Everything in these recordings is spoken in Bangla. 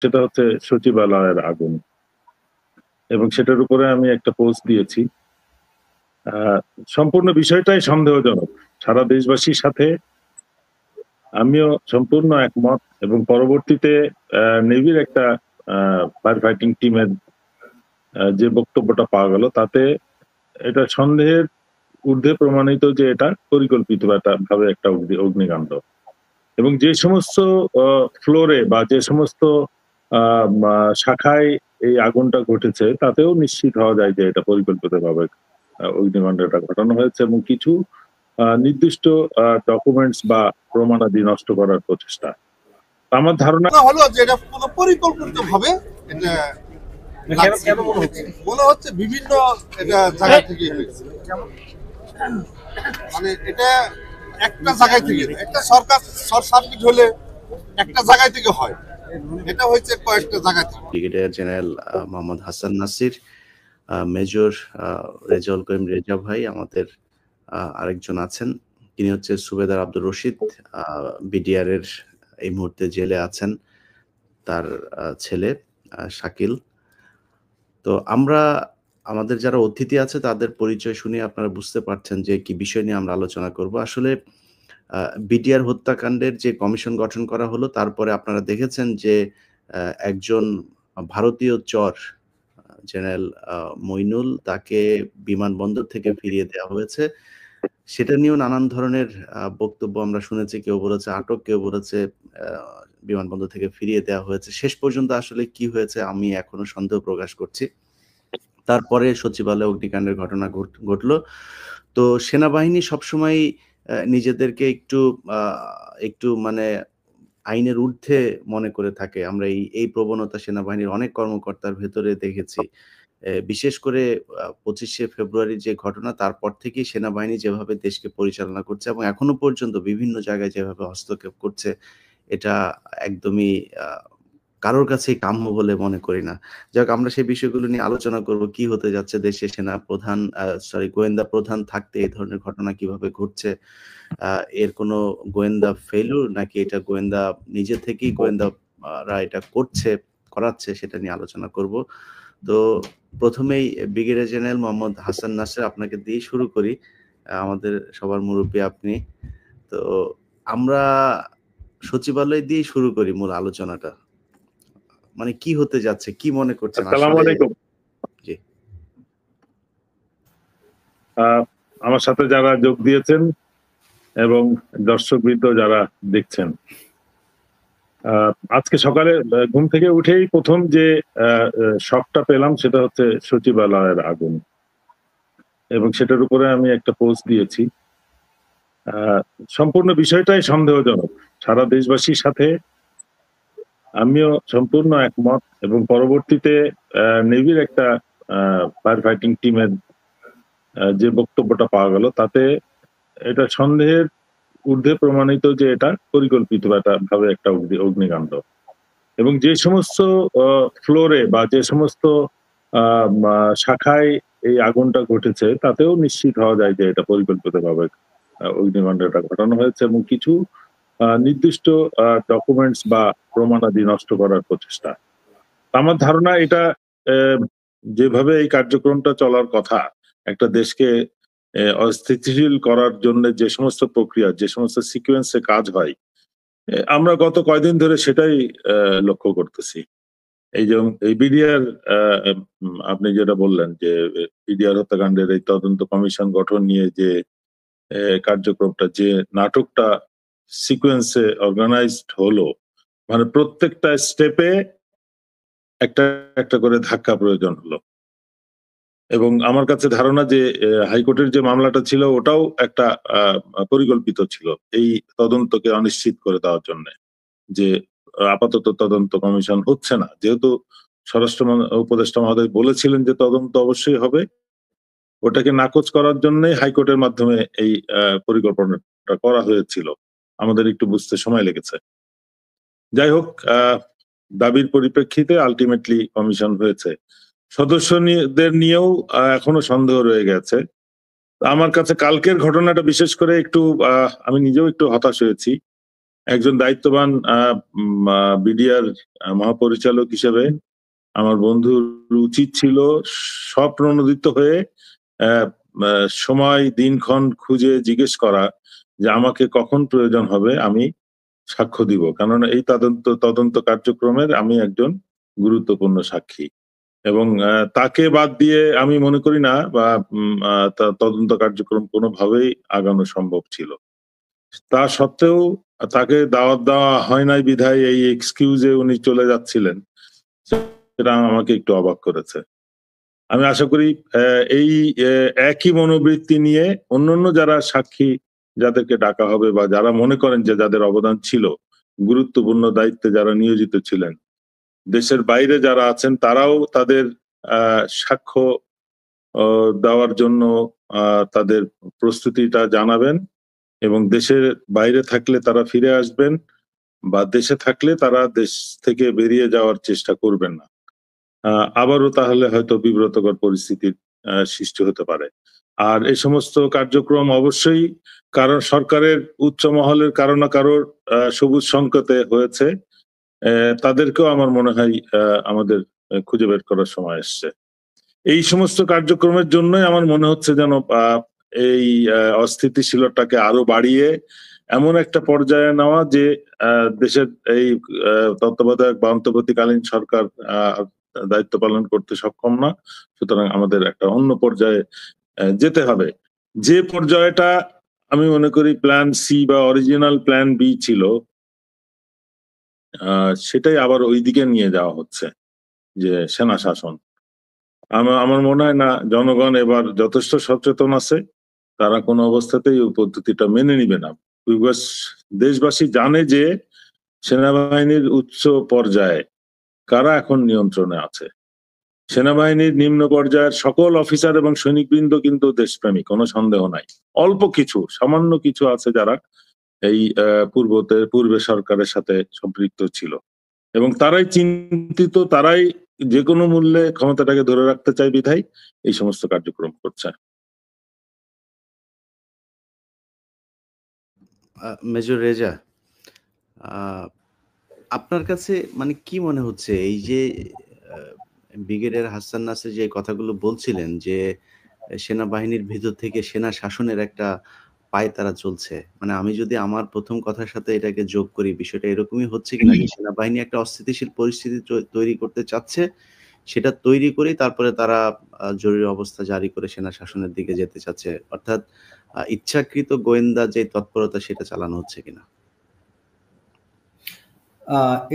সেটা হচ্ছে সচিবালয়ের আগুন এবং সেটার উপরে আমি একটা পোস্ট দিয়েছি। সম্পূর্ণ বিষয়টাই সন্দেহজনক। সারা দেশবাসীর সাথে আমিও সম্পূর্ণ একমত এবং পরবর্তীতে নেভির একটা ফায়ার ফাইটিং টিমের যে বক্তব্যটা পাওয়া গেল তাতে এটা সন্দেহের ঊর্ধ্বে প্রমাণিত যে এটা পরিকল্পিত ভাবে একটা অগ্নিকাণ্ড এবং যে সমস্ত ফ্লোরে বা যে সমস্ত শাখায় এই আগুনটা ঘটেছে তাতেও নিশ্চিত হওয়া যায় যে এটা পরিকল্পিতভাবে অগ্নিকাণ্ডটা ঘটানো হয়েছে এবং কিছু নির্দিষ্ট ডকুমেন্টস বা প্রমাণাদি নষ্ট করার প্রচেষ্টা। আমার ধারণা হলো যে এটা কোনো পরিকল্পিতভাবে এটা মনে হচ্ছে বিভিন্ন এটা জায়গা থেকে হয়েছে। মানে এটা একটা জায়গায় থেকে একটা সরকার শর্ট সার্কিট হলে একটা জায়গায় থেকে হয়, এটা হচ্ছে কয়েকটা জায়গা থেকে। Brigadier general Mohammad Hasan Nasir, major Rezaul Karim Reza ভাই, আমাদের আরেকজন আছেন তিনি হচ্ছে সুবেদার আব্দুর রশিদ, বিডিআর এর এই মুহূর্তে জেলে আছেন, তার ছেলে শাকিল। তো আমরা আমাদের যারা অতিথি আছে তাদের পরিচয় শুনে আপনারা বুঝতে পারছেন যে কি বিষয় নিয়ে আমরা আলোচনা করব। আসলে বিডিআর হত্যাকাণ্ডের যে কমিশন গঠন করা হলো তারপরে আপনারা দেখেছেন যে একজন ভারতীয় চর জেনারেল মইনুল তাকে বিমানবন্দর থেকে ফিরিয়ে দেওয়া হয়েছে। সেটা নিয়েও নানান ধরনের বক্তব্য আমরা শুনেছি। কেউ বলেছে আটক, কেউ বলেছে বিমানবন্দর থেকে ফিরিয়ে দেওয়া হয়েছে। শেষ পর্যন্ত আসলে কি হয়েছে আমি এখনো সন্দেহ প্রকাশ করছি। তারপরে সচিবালয়ে অগ্নিকাণ্ডের ঘটনা ঘটলো। তো সেনাবাহিনী সবসময় নিজেদেরকে একটু মানে আইনের ঊর্ধ্বে মনে করে থাকে। আমরা এই প্রবণতা সেনাবাহিনীর অনেক কর্মকর্তার ভেতরে দেখেছি। বিশেষ করে 25শে ফেব্রুয়ারির যে ঘটনা তারপর থেকেই সেনাবাহিনী যেভাবে দেশকে পরিচালনা করছে এবং এখনো পর্যন্ত বিভিন্ন জায়গায় যেভাবে হস্তক্ষেপ করছে, এটা একদমই কারোর কাছেই কাম্য বলে মনে করি না। যাক, আমরা সেই বিষয়গুলো নিয়ে আলোচনা করব। কি হতে যাচ্ছে দেশে, সেনা প্রধান গোয়েন্দা প্রধান থাকতে এই ধরনের ঘটনা কিভাবে ঘটছে, এর কোনো গোয়েন্দা ফেইলিউর নাকি এটা গোয়েন্দা নিজে থেকেই গোয়েন্দারা এটা করাচ্ছে, সেটা নিয়ে আলোচনা করব। তো প্রথমেই ব্রিগেডিয়ার জেনারেল মোহাম্মদ হাসান নাসির, আপনাকে দিয়ে শুরু করি। আমাদের সবার মুরব্বী আপনি। তো আমরা সচিবালয় দিয়ে শুরু করি মূল আলোচনাটা। মানে কি হতে যাচ্ছে, কি মনে করছেন? আসসালামু আলাইকুম। জি, আমার সাথে যারা যোগ দিয়েছেন এবং দর্শকবৃন্দ যারা দেখছেন, আজকে সকালে ঘুম থেকে উঠেই প্রথম যে শকটা পেলাম সেটা হচ্ছে সচিবালয়ের আগুন এবং সেটার উপরে আমি একটা পোস্ট দিয়েছি। সম্পূর্ণ বিষয়টাই সন্দেহজনক। সারা দেশবাসীর সাথে আমিও সম্পূর্ণ একমত এবং পরবর্তীতে নেভির একটা ফায়ার ফাইটিং টিমের যে বক্তব্যটা পাওয়া গেল তাতে এটা সন্দেহের ঊর্ধ্বে প্রমাণিত যে এটা পরিকল্পিত ভাবে একটা অগ্নিকাণ্ড এবং যে সমস্ত ফ্লোরে বা যে সমস্ত শাখায় এই আগুনটা ঘটেছে তাতেও নিশ্চিত হওয়া যায় যে এটা পরিকল্পিতভাবে অগ্নিকাণ্ডটা ঘটানো হয়েছে এবং কিছু নির্দিষ্ট ডকুমেন্টস বা প্রমাণাদি নষ্ট করার প্রচেষ্টা। আমার ধারণা এটা যেভাবে এই কার্যক্রমটা চলার কথা, একটা দেশকে অস্থিতিশীল করার জন্য যে সমস্ত প্রক্রিয়া, যে সমস্ত সিকোয়েন্সে কাজ হয়, আমরা গত কয়দিন ধরে সেটাই লক্ষ্য করতেছি। এই যে এই বিডিআর, আপনি যেটা বললেন যে বিডিআর হত্যাকাণ্ডের এই তদন্ত কমিশন গঠন নিয়ে যে কার্যক্রমটা, যে নাটকটা সিকোয়েন্সে অর্গানাইজড হলো, মানে প্রত্যেকটা স্টেপে একটা একটা করে ধাক্কা প্রয়োজন হলো এবং আমার কাছে ধারণা যে হাইকোর্টের যে মামলাটা ছিল ওটাও একটা পরিকল্পিত ছিল এই তদন্তকে অনিশ্চিত করে দেওয়ার জন্য, যে আপাতত তদন্ত কমিশন হচ্ছে না, যেহেতু স্বরাষ্ট্র উপদেষ্টা মহোদয় বলেছিলেন যে তদন্ত অবশ্যই হবে, ওটাকে নাকচ করার জন্যই হাইকোর্টের মাধ্যমে এই পরিকল্পনাটা করা হয়েছিল। আমাদের একটু বুঝতে সময় লেগেছে। যাই হোক, দাবির পরিপ্রেক্ষিতে আলটিমেটলি কমিশন হয়েছে। সদস্যদের নিয়েও এখনো সন্দেহ রয়ে গেছে। আমার কাছে কালকের ঘটনাটা বিশেষ করে একটু আমি নিজেও একটু হতাশ হয়েছি। একজন দায়িত্ববান বিডিআর মহাপরিচালক হিসেবে আমার বন্ধুর উচিত ছিল স্বপ্রণোদিত হয়ে আহ, সময় দিনক্ষণ খুঁজে জিজ্ঞেস করা যে আমাকে কখন প্রয়োজন হবে আমি সাক্ষ্য দিব, কারণ এই তদন্ত কার্যক্রমের আমি একজন গুরুত্বপূর্ণ সাক্ষী। এবং তাকে বাদ দিয়ে আমি মনে করি না বা তদন্ত কার্যক্রম কোনোভাবেই আগানো সম্ভব ছিল। তা সত্ত্বেও তাকে দাওয়াত দেওয়া হয় নাই বিধায় এই এক্সকিউজে উনি চলে যাচ্ছিলেন, সেটা আমাকে একটু অবাক করেছে। আমি আশা করি এই একই মনোবৃত্তি নিয়ে অন্যান্য যারা সাক্ষী যাদেরকে ডাকা হবে বা যারা মনে করেন যে যাদের অবদান ছিল, গুরুত্বপূর্ণ দায়িত্বে যারা নিয়োজিত ছিলেন, দেশের বাইরে যারা আছেন তারাও তাদের সাক্ষ্য দেওয়ার জন্য তাদের প্রস্তুতিটা জানাবেন এবং দেশের বাইরে থাকলে তারা ফিরে আসবেন বা দেশে থাকলে তারা দেশ থেকে বেরিয়ে যাওয়ার চেষ্টা করবেন না। আবারও তাহলে হয়তো বিব্রতকর পরিস্থিতির সৃষ্টি হতে পারে। আর এই সমস্ত কার্যক্রম অবশ্যই কারণ সরকারের উচ্চ মহলের কারো না কারোর সবুজ সংকেতে হয়েছে, তাদেরকেও আমার মনে হয় আমাদের খুঁজে বের করার সময় এসছে। এই সমস্ত কার্যক্রমের জন্যই আমার মনে হচ্ছে যেন এই অস্থিতিশীলতাকে আরো বাড়িয়ে এমন একটা পর্যায়ে নেওয়া যে দেশের এই তত্ত্বাবধায়ক বা অন্তর্বর্তীকালীন সরকার দায়িত্ব পালন করতে সক্ষম না, সুতরাং আমাদের একটা অন্য পর্যায়ে যেতে হবে। যে পর্যায়টা আমি মনে করি প্ল্যান সি বা অরিজিনাল প্ল্যান বি ছিল, সেটাই আবার ওই দিকে নিয়ে যাওয়া হচ্ছে, যে সেনা শাসন। আমার মনে হয় না জনগণ এবার যথেষ্ট সচেতন আছে, তারা কোনো অবস্থাতেই ওই পদ্ধতিটা মেনে নিবে না। বিকজ দেশবাসী জানে যে সেনাবাহিনীর উচ্চ পর্যায়ে কারা এখন নিয়ন্ত্রণে আছে। সেনাবাহিনীর নিম্ন পর্যায়ের সকল অফিসার এবং সৈনিকবৃন্দ কিন্তু দেশপ্রেমী, কোনো সন্দেহ নাই। অল্প কিছু সামান্য কিছু আছে যারা এই পূর্বে সরকারের সাথে সম্পৃক্ত ছিল এবং তারাই চিন্তিত, তারাই যে কোনো মূল্যে ক্ষমতাটাকে ধরে রাখতে চায় বিধায় এই সমস্ত কার্যক্রম করছে। মেজর রেজা, আপনার কাছে মানে কি মনে হচ্ছে এই যে ব্রিগেডিয়ার হাসান নাসির যে কথাগুলো বলছিলেন যে সেনাবাহিনীর ভিতর থেকে সেনা শাসনের একটা পায়তারা চলছে, মানে আমি যদি আমার প্রথম কথার সাথে এটাকে যোগ করি, বিষয়টা এরকমই হচ্ছে কিনা যে সেনাবাহিনী একটা অস্থিতিশীল পরিস্থিতি তৈরি করতে চাচ্ছে, সেটা তৈরি করে তারপরে তারা জরুরি অবস্থা জারি করে সেনা শাসনের দিকে যেতে চাচ্ছে, অর্থাৎ ইচ্ছাকৃত গোয়েন্দা যে তৎপরতা সেটা চালানো হচ্ছে কিনা?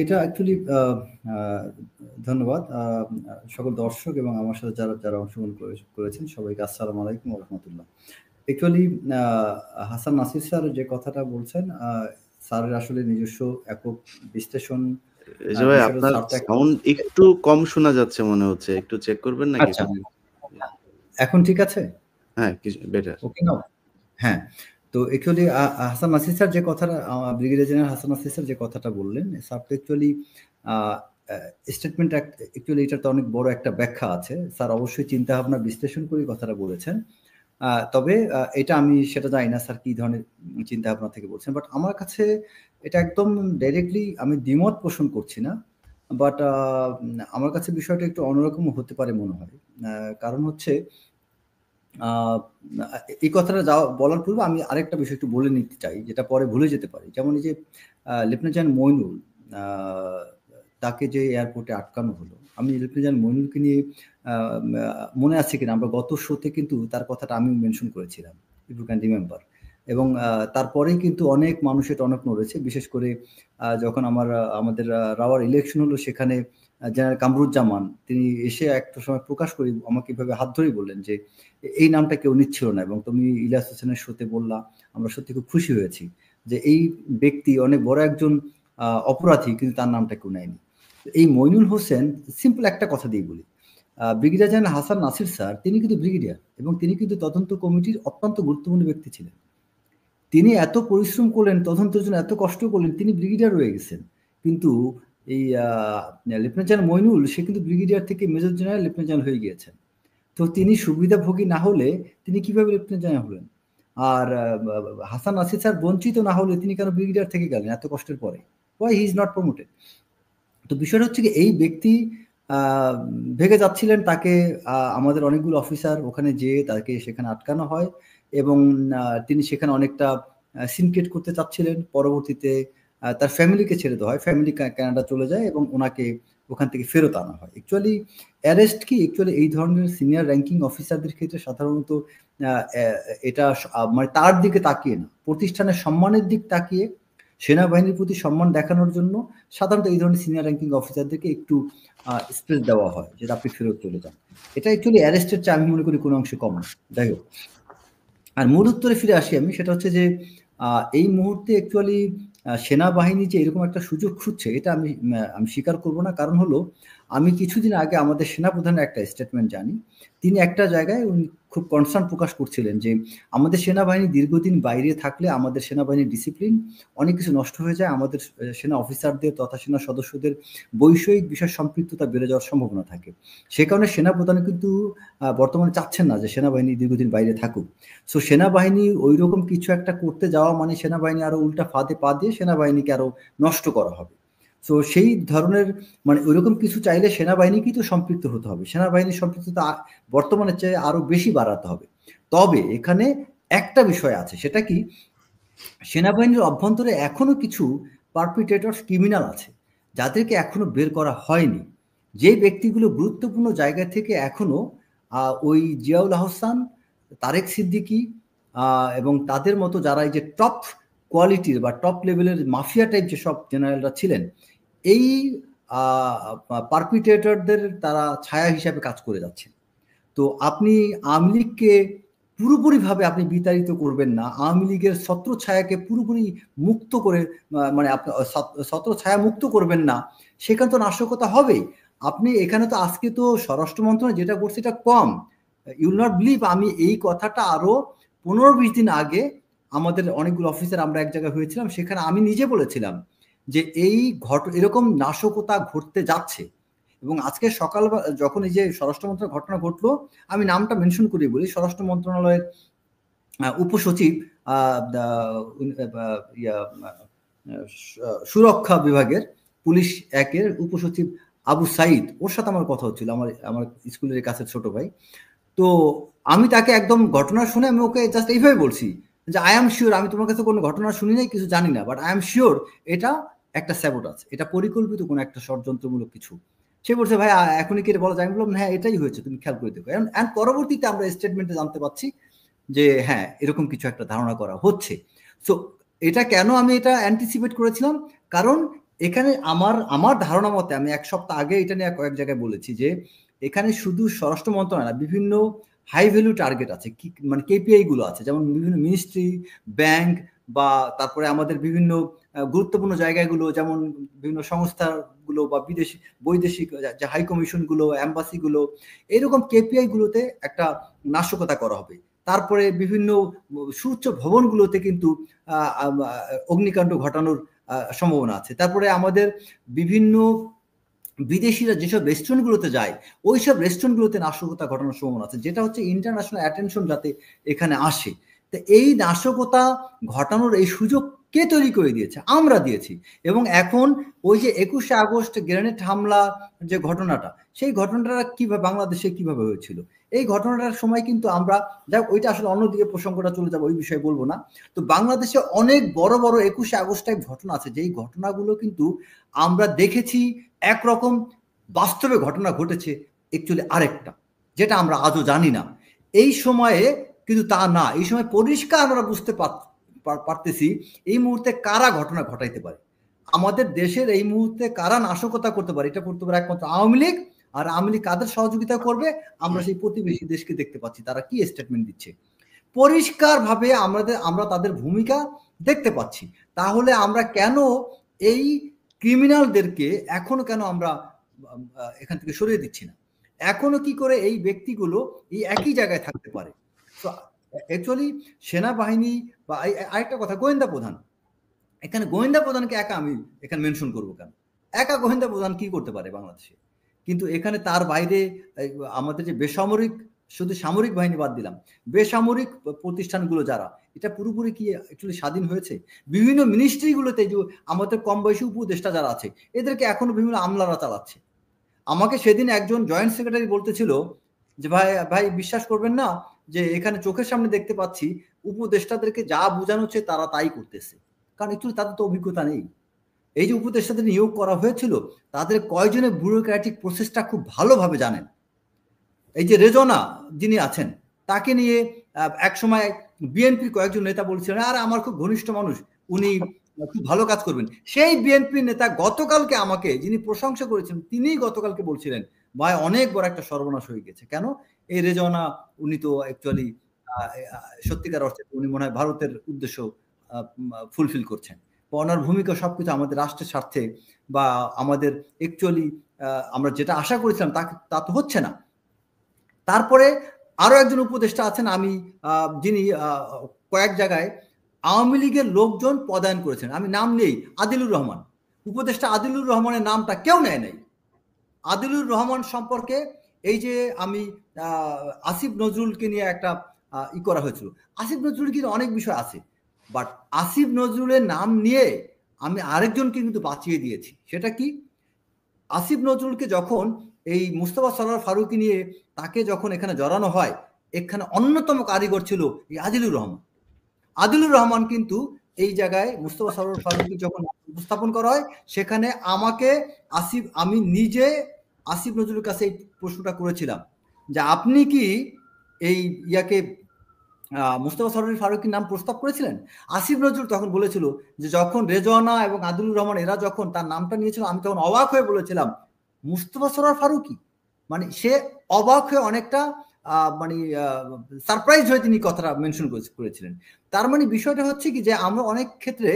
এটা অ্যাকচুয়ালি ধন্যবাদ সকল দর্শক এবং আমার সাথে যারা যারা অংশগ্রহণ করেছেন সবাইকে আসসালামু আলাইকুম ওয়া রাহমাতুল্লাহ। অ্যাকচুয়ালি হাসান নাসির স্যার যে কথাটা বলছেন, স্যারের আসলে নিজস্ব একক বিশ্লেষণ। ভাই, আপনার সাউন্ড একটু কম শোনা যাচ্ছে মনে হচ্ছে, একটু চেক করবেন নাকি? আচ্ছা, এখন ঠিক আছে? হ্যাঁ, কিছু বেটার। ওকে নাও। হ্যাঁ, তো অ্যাকচুয়ালি হাসান নাসির স্যার যে কথাটা, brigadier general Hasan Nasir sir যে কথাটা বললেন, স্যার তো অ্যাকচুয়ালি স্টেটমেন্ট অ্যাকচুয়ালি এটার তো অনেক বড় একটা ব্যাখ্যা আছে। স্যার অবশ্যই চিন্তা ভাবনা বিশ্লেষণ করে কথাটা বলেছেন। তবে এটা আমি সেটা জানি না স্যার কি ধরনের চিন্তা ভাবনা থেকে বলছেন, বাট আমার কাছে এটা একদম ডাইরেক্টলি আমি দ্বিমত পোষণ করছি না, বাট আমার কাছে বিষয়টা একটু অন্যরকম হতে পারে মনে হয়। কারণ হচ্ছে এই কথাটা বলার পূর্বে আমি আরেকটা বিষয় একটু বলে নিতে চাই, যেটা পরে ভুলে যেতে পারি। যেমন এই যে লেফটেন্যান্ট জেনারেল মইনুল, তাকে যে এয়ারপোর্টে আটকানো হলো, আমি লেফটেন্যান্ট জেনারেল মইনুলকে নিয়ে মনে আছে কিনা, আমরা গত শোতে কিন্তু তার কথাটা আমি মেনশন করেছিলাম, ইফ ইউ ক্যান রিমেম্বার। এবং তারপরেই কিন্তু অনেক মানুষ এটা অনেক নড়েছে, বিশেষ করে যখন আমাদের রাওয়ার ইলেকশন হলো, সেখানে জেনারেল কামরুজ্জামান তিনি এসে একটা সময় প্রকাশ করে আমাকে এভাবে হাত ধরেই বললেন যে এই নামটা কেউ নিচ্ছিল না, এবং তুমি ইলিয়াস হোসেনের শোতে বললা, আমরা সত্যি খুব খুশি হয়েছি যে এই ব্যক্তি অনেক বড় একজন অপরাধী, কিন্তু তার নামটা কেউ নেয়নি। এই মইনুল হোসেন, সিম্পল একটা কথা দিয়ে বলি, brigadier general Hasan Nasir sir তিনি কিন্তু ব্রিগেডিয়ার এবং তিনি কিন্তু তদন্ত কমিটির অত্যন্ত গুরুত্বপূর্ণ ব্যক্তি ছিলেন। তিনি এত পরিশ্রম করলেন, তদন্তের জন্য এত কষ্ট করলেন, তিনি ব্রিগেডিয়ার রয়ে গেছেন। কিন্তু এই লেফটেন্যান্ট জেনারেল মইনুল, সে কিন্তু ব্রিগেডিয়ার থেকে মেজর জেনারেল লেফটেন্যান্ট জেনারেল হয়ে গিয়েছেন। তো তিনি সুবিধাভোগী না হলে তিনি কিভাবে লেফটেন্যান্ট জেনারেল হলেন? আর হাসান নাসির স্যার বঞ্চিত না হলে তিনি কেন ব্রিগেডিয়ার থেকে গেলেন এত কষ্টের পরে? Why he is not promoted? তো বিষয়টা হচ্ছে কি, এই ব্যক্তি ভেগে যাচ্ছিলেন, তাকে আমাদের অনেকগুলো অফিসার ওখানে যেয়ে তাকে সেখানে আটকানো হয় এবং তিনি সেখানে অনেকটা সিনক্রেট করতে চাচ্ছিলেন। পরবর্তীতে তার ফ্যামিলিকে ছেড়ে দেওয়া হয়, ফ্যামিলি কানাডা চলে যায় এবং ওনাকে ওখান থেকে ফেরত আনা হয়। অ্যাকচুয়ালি অ্যারেস্ট কি অ্যাকচুয়ালি এই ধরনের সিনিয়র র্যাঙ্কিং অফিসারদের ক্ষেত্রে সাধারণত এটা মানে তার দিকে তাকিয়ে না, প্রতিষ্ঠানের সম্মানের দিক তাকিয়ে, সেনাবাহিনীর প্রতি সম্মান দেখানোর জন্য সাধারণত এই ধরনের সিনিয়র র্যাঙ্কিং অফিসারদেরকে একটু স্পেস দেওয়া হয় যে আপনি ফেরত চলে যান। এটা অ্যাকচুয়ালি অ্যারেস্টের চেয়ে আমি মনে করি কোনো অংশে কম না। যাই হোক, আর মূল উত্তরে ফিরে আসি আমি, সেটা হচ্ছে যে এই মুহূর্তে অ্যাকচুয়ালি সেনাবাহিনী যে এরকম একটা সুযোগ খুঁজছে এটা আমি স্বীকার করব না। কারণ হলো, আমি কিছুদিন আগে আমাদের সেনাপ্রধানের একটা স্টেটমেন্ট জানি, তিনি একটা জায়গায় উনি খুব কনসার্ন প্রকাশ করছিলেন যে আমাদের সেনাবাহিনী দীর্ঘদিন বাইরে থাকলে আমাদের সেনাবাহিনীর ডিসিপ্লিন অনেক কিছু নষ্ট হয়ে যায়, আমাদের সেনা অফিসারদের তথা সেনা সদস্যদের বৈষয়িক বিষয় সম্পৃক্ততা বেড়ে যাওয়ার সম্ভাবনা থাকে। সে কারণে সেনাপ্রধান কিন্তু বর্তমানে চাচ্ছেন না যে সেনাবাহিনী দীর্ঘদিন বাইরে থাকুক। সো সেনাবাহিনী ওই রকম কিছু একটা করতে যাওয়া মানে সেনাবাহিনী আরো উল্টা ফাঁদে পা দিয়ে সেনাবাহিনীকে আরো নষ্ট করা হবে। সো সেই ধরনের মানে ওইরকম কিছু চাইলে সেনাবাহিনী কিন্তু সম্পৃক্ত হতে হবে, সেনাবাহিনীর সম্পৃক্ততা বর্তমানে চেয়ে আরো বেশি বাড়াতে হবে। তবে এখানে একটা বিষয় আছে, সেটা কি, সেনাবাহিনীর অভ্যন্তরে এখনো কিছু পারপিট্রেটরস ক্রিমিনাল আছে যাদেরকে এখনো বের করা হয়নি, যে ব্যক্তিগুলো গুরুত্বপূর্ণ জায়গা থেকে এখনো ওই জিয়াউল আহসান, তারেক সিদ্দিকী এবং তাদের মতো যারা এই যে টপ কোয়ালিটির বা টপ লেভেলের মাফিয়া টাইপ যেসব জেনারেলরা ছিলেন, এই পারপিট্রেটরদের তারা ছায়া হিসাবে কাজ করে যাচ্ছে। তো আপনি আওয়ামী লীগকে পুরোপুরিভাবে আপনি বিতাড়িত করবেন না, আওয়ামী লীগের ছত্রছায়াকে পুরোপুরি মুক্ত করে মানে আপনার ছত্রছায়া মুক্ত করবেন না, সেখানে তো নাশকতা হবেই। আপনি এখানে তো আজকে তো স্বরাষ্ট্র মন্ত্রণালয় যেটা করছে এটা কম, ইউল নট বিলিভ, আমি এই কথাটা আরো 15-20 দিন আগে আমাদের অনেকগুলো অফিসার আমরা এক জায়গায় হয়েছিলাম, সেখানে আমি নিজে বলেছিলাম যে এই এরকম নাশকতা ঘটতে যাচ্ছে। এবং আজকে সকাল যখন এই যে স্বরাষ্ট্র মন্ত্রণালয়ের ঘটনা ঘটলো, আমি নামটা মেনশন করে বলি, স্বরাষ্ট্র মন্ত্রণালয়ের উপসচিব সুরক্ষা বিভাগের পুলিশ একের উপসচিব আবু সাইদ, ওর সাথে আমার কথা হচ্ছিল, আমার স্কুলের কাছে ছোট ভাই। তো আমি তাকে একদম ঘটনা শুনে আমি ওকে জাস্ট এইভাবে বলছি যে আই এম শিওর, আমি তোমার কাছে কোনো ঘটনা শুনি নাই, কিছু জানি না, বাট আই এম শিওর এটা একটা স্যাবোটাজ, এটা পরিকল্পিত কোনো একটা ষড়যন্ত্রমূলক কিছু। সে বলছে ভাই এখনই কি বলা যায়? আমি বললাম হ্যাঁ এটাই হয়েছে, তুমি খেয়াল করে দেখো। এন্ড পরবর্তীতে আমরা স্টেটমেন্টে জানতে পাচ্ছি যে হ্যাঁ এরকম কিছু একটা ধারণা করা হচ্ছে। সো এটা কেন আমি এটা অ্যান্টিসিপেট করেছিলাম, কারণ এখানে আমার ধারণা মতে, আমি এক সপ্তাহ আগে এটা নিয়ে কয়েক জায়গায় বলেছি যে এখানে শুধু স্বরাষ্ট্র মন্ত্রণালয়, বিভিন্ন হাই ভ্যালু টার্গেট আছে, মানে কেপিআই গুলো আছে, যেমন বিভিন্ন মিনিস্ট্রি, ব্যাংক, বা তারপরে আমাদের বিভিন্ন গুরুত্বপূর্ণ জায়গাগুলো, যেমন বিভিন্ন সংস্থাগুলো বা বৈদেশিক যে হাই কমিশনগুলো, অ্যাম্বাসিগুলো, এরকম কেপিআই গুলোতে একটা নাশকতা করা হবে। তারপরে বিভিন্ন সুউচ্চ ভবনগুলোতে কিন্তু অগ্নিকাণ্ড ঘটানোর সম্ভাবনা আছে। তারপরে আমাদের বিভিন্ন বিদেশিরা যেসব রেস্টুরেন্টগুলোতে যায়, ওইসব রেস্টুরেন্টগুলোতে নাশকতা ঘটানোর সম্ভাবনা আছে, যেটা হচ্ছে ইন্টারন্যাশনাল অ্যাটেনশন যাতে এখানে আসে। তো এই নাশকতা ঘটানোর এই সুযোগ কে তৈরি করে দিয়েছে? আমরা দিয়েছি। এবং এখন ওই যে 21শে আগস্ট গ্রেনেড হামলা যে ঘটনাটা, সেই ঘটনাটা কিভাবে বাংলাদেশে কিভাবে হয়েছিল, এই ঘটনাটার সময় কিন্তু আমরা, যাক ওইটা আসলে অন্যদিকে প্রসঙ্গটা চলে যাবে, ওই বিষয়ে বলবো না। তো বাংলাদেশে অনেক বড় বড় 21শে আগস্ট টাইপ ঘটনা আছে, যেই ঘটনাগুলো কিন্তু আমরা দেখেছি একরকম, বাস্তবে ঘটনা ঘটেছে অ্যাকচুয়ালি আরেকটা, যেটা আমরা আজও জানি না। এই সময়ে কিন্তু তা না, এই সময় পরিষ্কার আমরা বুঝতে পারতেছি এই মুহূর্তে কারা ঘটনা ঘটাইতে পারে, আমাদের দেশের এই মুহূর্তে কারা নাশকতা করতে পারে। এটা করতে পারে একমাত্র আওয়ামী লীগ, আর আওয়ামী লীগ কাদের সহযোগিতা করবে? আমরা সেই প্রতিবেশী দেশকে দেখতে পাচ্ছি তারা কি স্টেটমেন্ট দিচ্ছে, পরিষ্কার ভাবে আমরা তাদের ভূমিকা দেখতে পাচ্ছি। তাহলে আমরা কেন এই ক্রিমিনালদেরকে এখনো কেন আমরা এখান থেকে সরিয়ে দিচ্ছি না? এখনো কি করে এই ব্যক্তিগুলো এই একই জায়গায় থাকতে পারে? তো অ্যাকচুয়ালি সেনাবাহিনী বা আরেকটা কথা, গোয়েন্দা প্রধান, এখানে গোয়েন্দা প্রধানকে একা আমি এখানে মেনশন করবো কেন? একা গোয়েন্দা প্রধান কি করতে পারে বাংলাদেশে? কিন্তু এখানে তার বাইরে আমাদের যে বেসামরিক শুধু সামরিক বাহিনী বাদ দিলাম, বেসামরিক প্রতিষ্ঠানগুলো যারা, এটা পুরোপুরি কি অ্যাকচুয়ালি স্বাধীন হয়েছে? বিভিন্ন মিনিস্ট্রিগুলোতে যে আমাদের কম বয়সী উপদেষ্টা যারা আছে এদেরকে এখনো বিভিন্ন আমলারা চালাচ্ছে। আমাকে সেদিন একজন জয়েন্ট সেক্রেটারি বলতেছিল যে ভাই ভাই বিশ্বাস করবেন না যে এখানে চোখের সামনে দেখতে পাচ্ছি উপদেষ্টাদেরকে যা বোঝানো হচ্ছে তারা তাই করতেছে, কারণ একচুয়ালি তাদের তো অভিজ্ঞতা নেই। এই যে উপদেষ্টাদের নিয়োগ করা হয়েছিল তাদের কয়জনের ব্যুরোক্র্যাটিক প্রসেসটা খুব ভালোভাবে জানেন। এই যে রেজনা যিনি আছেন তাকে নিয়ে এক সময় বিএনপির কয়েকজন নেতা বলছিলেন আর আমার খুব ঘনিষ্ঠ মানুষ, উনি খুব ভালো কাজ করবেন। সেই বিএনপি নেতা গতকালকে আমাকে যিনি প্রশংসা করেছেন তিনি গতকালকে বলছিলেন ভাই অনেক বড় একটা সর্বনাশ হয়ে গেছে। কেন? এই রেজনা উনি তো অ্যাকচুয়ালি সত্যিকার অর্থে উনি মনে হয় ভারতের উদ্দেশ্য ফুলফিল করছেন, বা ওনার ভূমিকা সবকিছু আমাদের রাষ্ট্রের স্বার্থে বা আমাদের অ্যাকচুয়ালি আমরা যেটা আশা করেছিলাম তা তো হচ্ছে না। তারপরে আরো একজন উপদেষ্টা আছেন আমি যিনি কয়েক জায়গায় আওয়ামী লীগের লোকজন পদায়ন করেছেন, আমি নাম নেই, আদিলুর রহমান। উপদেষ্টা আদিলুর রহমানের নামটা কেউ নেয় নাই। আদিলুর রহমান সম্পর্কে এই যে আমি আসিফ নজরুলকে নিয়ে একটা করা হয়েছিল, আসিফ নজরুল কিন্তু অনেক বিষয় আছে, বাট আসিফ নজরুলের নাম নিয়ে আমি আরেকজনকে কিন্তু বাঁচিয়ে দিয়েছি। সেটা কি? আসিফ নজরুলকে যখন এই মুস্তফা সরোয়ার ফারুকী নিয়ে তাকে যখন এখানে জড়ানো হয়, এখানে অন্যতম কারিগর ছিল এই আদিলুর রহমান। আদিলুর রহমান কিন্তু এই জায়গায় মুস্তফা সরোয়ার ফারুকী যখন উপস্থাপন করা হয় সেখানে আমাকে আমি নিজে আসিফ নজরুলের কাছে এই প্রশ্নটা করেছিলাম যে আপনি কি এই ইয়াকে মুস্তফা সরোয়ার ফারুকীর নাম প্রস্তাব করেছিলেন? আসিফ নজরুল তখন বলেছিল যে যখন রেজওয়ানা এবং আদিলুর রহমান এরা যখন তার নামটা নিয়েছিল আমি তখন অবাক হয়ে বলেছিলাম মুস্তফা সরোয়ার ফারুকী, মানে সে অবাক হয়ে অনেকটা মানে সারপ্রাইজ হয়ে তিনি কথাটা মেনশন করেছিলেন। তার মানে বিষয়টা হচ্ছে কি যে আমরা অনেক ক্ষেত্রে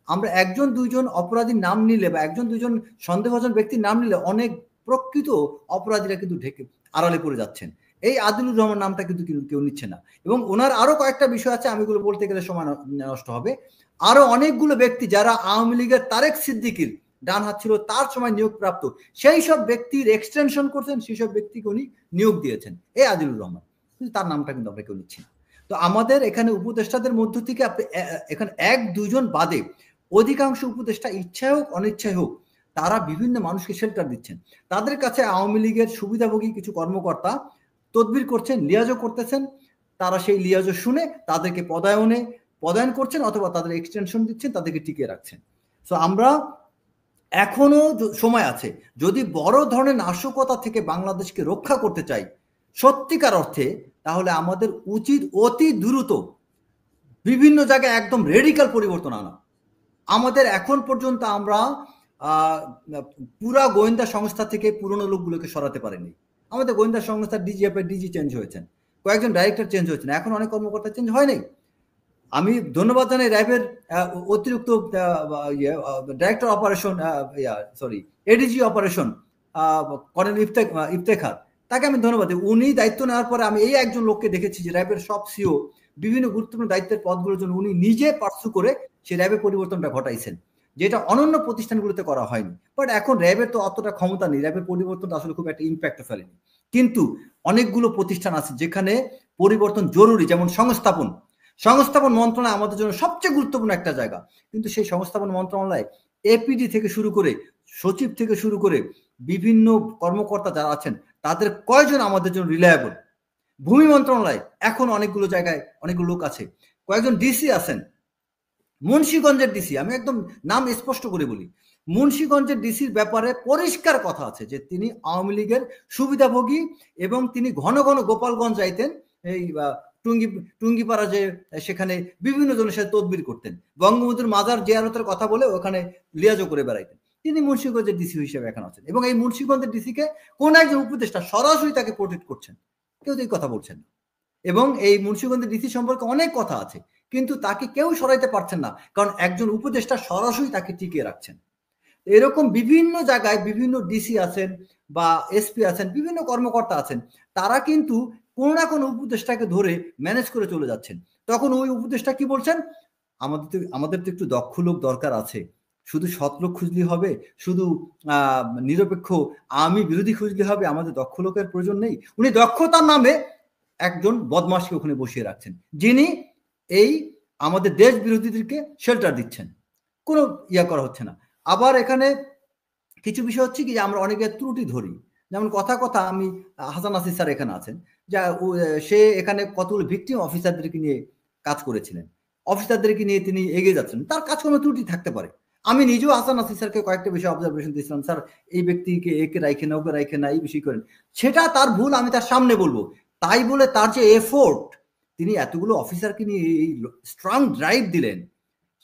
আমরা একজন দুইজন অপরাধীর নাম নিলে বা একজন দুইজন সন্দেহভাজন ব্যক্তির নাম নিলে অনেক প্রকৃত অপরাধীরা কিন্তু ঢেকে আড়ালে পড়ে যাচ্ছেন। এই আদিলুর রহমান নামটা কিন্তু কেউ নিচ্ছে না। এবং ওনার আরো কয়েকটা বিষয় আছে, আমি এগুলো বলতে গেলে সময় নষ্ট হবে। আরো অনেকগুলো ব্যক্তি যারা আওয়ামী লীগের তারেক সিদ্দিকীর ডান হাত ছিল তার সময় নিয়োগপ্রাপ্ত, সেই সব ব্যক্তির এক্সটেনশন করছেন, সেই সব ব্যক্তিকে উনি নিয়োগ দিয়েছেন এই আদিলুর রহমান, কিন্তু তার নামটা কিন্তু আমরা কেউ নিচ্ছি না। তো আমাদের এখানে উপদেষ্টাদের মধ্য থেকে আপনি এখানে এক দুজন বাদে অধিকাংশ উপদেষ্টা ইচ্ছায় হোক অনিচ্ছায় হোক তারা বিভিন্ন মানুষকে শেল্টার দিচ্ছেন। তাদের কাছে আওয়ামী লীগের সুবিধাভোগী কিছু কর্মকর্তা তদবির করছেন, লিয়াজও করতেছেন, তারা সেই লিয়াজও শুনে তাদেরকে পদায়ন করছেন অথবা তাদের এক্সটেনশন দিচ্ছেন, তাদেরকে টিকিয়ে রাখছেন। সো আমরা এখনো সময় আছে, যদি বড় ধরনের নাশকতা থেকে বাংলাদেশকে রক্ষা করতে চাই সত্যিকার অর্থে, তাহলে আমাদের উচিত অতি দ্রুত বিভিন্ন জায়গায় একদম রেডিক্যাল পরিবর্তন আনা। আমাদের এখন পর্যন্ত আমরা পুরা গোয়েন্দা সংস্থা থেকে পুরনো লোকগুলোকে সরাতে পারেনি। আমাদের গোয়েন্দা সংস্থার ডিজি চেঞ্জ হয়েছেন, কয়েকজন ডাইরেক্টর চেঞ্জ হয়েছেন, এখন অনেক কর্মকর্তা চেঞ্জ হয় নাই। আমি ধন্যবাদ জানাই র্যাবের অতিরিক্ত director operation ADG operation colonel Iftekhar, তাকে আমি ধন্যবাদ দিই। উনি দায়িত্ব নেওয়ার পরে আমি এই একজন লোককে দেখেছি যে র্যাবের সব সিও বিভিন্ন গুরুত্বপূর্ণ দায়িত্বের পদগুলোর জন্য উনি নিজে পার্সু করে সেই র্যাবের পরিবর্তনটা ঘটাইছেন, যেটা অন্যান্য প্রতিষ্ঠানগুলোতে করা হয়নি। বাট এখন র্যাবের তো অতটা ক্ষমতা নেই, র্যাবের পরিবর্তনটা আসলে খুব একটা ইম্প্যাক্ট ফেলেনি। কিন্তু অনেকগুলো প্রতিষ্ঠান আছে যেখানে পরিবর্তন জরুরি, যেমন সংস্থাপন মন্ত্রণালয় আমাদের জন্য সবচেয়ে গুরুত্বপূর্ণ একটা জায়গা, কিন্তু সেই সংস্থাপন মন্ত্রণালয় এপিডি থেকে শুরু করে সচিব থেকে শুরু করে বিভিন্ন কর্মকর্তা যারা আছেন তাদের কয়জন আমাদের জন্য রিলায়েবল? ভূমি মন্ত্রণালয় এখন অনেকগুলো জায়গায় অনেকগুলো লোক আছে, কয়েকজন ডিসি আছেন। মুন্সিগঞ্জের ডিসি, আমি একদম নাম স্পষ্ট করে বলি, মুন্সিগঞ্জের ডিসির ব্যাপারে পরিষ্কার কথা আছে যে তিনি আওয়ামী লীগের সুবিধাভোগী এবং তিনি ঘন ঘন গোপালগঞ্জ যাইতেন, এই টুঙ্গিপাড়া যে সেখানে বিভিন্ন জনের সাথে তদবির করতেন, বঙ্গবন্ধুর মাজার জিয়ারতের কথা বলে ওখানে লিয়াজো করে বেড়াইতেন। তিনি মুন্সিগঞ্জের ডিসি হিসেবে এখন আছেন এবং এই মুন্সিগঞ্জের ডিসিকে কোন একজন উপদেষ্টা সরাসরি তাকে প্রোটেক্ট করছেন, কেউ তো এই কথা বলছেন না। এবং এই মুন্সিগঞ্জের ডিসি সম্পর্কে অনেক কথা আছে, কিন্তু তাকে কেউ সরাইতে পারছেন না, কারণ একজন উপদেষ্টা সরাসরি তাকে টিকিয়ে রাখছেন। এরকম বিভিন্ন জায়গায় বিভিন্ন ডিসি আছেন বা এসপি আছেন, বিভিন্ন কর্মকর্তা আছেন, তারা কিন্তু কোনো না কোনো উপদেষ্টাকে ধরে ম্যানেজ করে চলে যাচ্ছেন। তখন ওই উপদেষ্টা কি বলছেন, আমাদের তো একটু দক্ষ লোক দরকার আছে, শুধু সৎ লোক খুঁজলে হবে, শুধু নিরপেক্ষ আমি বিরোধী খুঁজলে হবে, আমাদের দক্ষ লোকের প্রয়োজন নেই। উনি দক্ষতার নামে একজন বদমাশকে ওখানে বসিয়ে রাখছেন, যিনি এই আমাদের দেশ বিরোধীদেরকে শেল্টার দিচ্ছেন, কোনো ইয়া করা হচ্ছে না। আবার এখানে কিছু বিষয় হচ্ছে কি যে আমরা অনেকে ত্রুটি ধরি, যেমন কথা আমি হাসান নাসির স্যার এখানে আছেন, যা সে এখানে কতগুলো ভিকটিম অফিসারদেরকে নিয়ে কাজ করেছিলেন, অফিসারদেরকে নিয়ে তিনি এগিয়ে যাচ্ছেন, তার কাজকর্মে ত্রুটি থাকতে পারে। আমি নিজেও হাসান নাসির স্যারকে কয়েকটা বিষয় অবজারভেশন দিয়েছিলাম, স্যার এই ব্যক্তিকে একে রাইখে না, ওকে রাইখে না, এই বিষয় করেন, সেটা তার ভুল, আমি তার সামনে বলবো। তাই বলে তার যে এফোর্ট, তিনি এতগুলো অফিসারকে নিয়ে এই স্ট্রং ড্রাইভ দিলেন,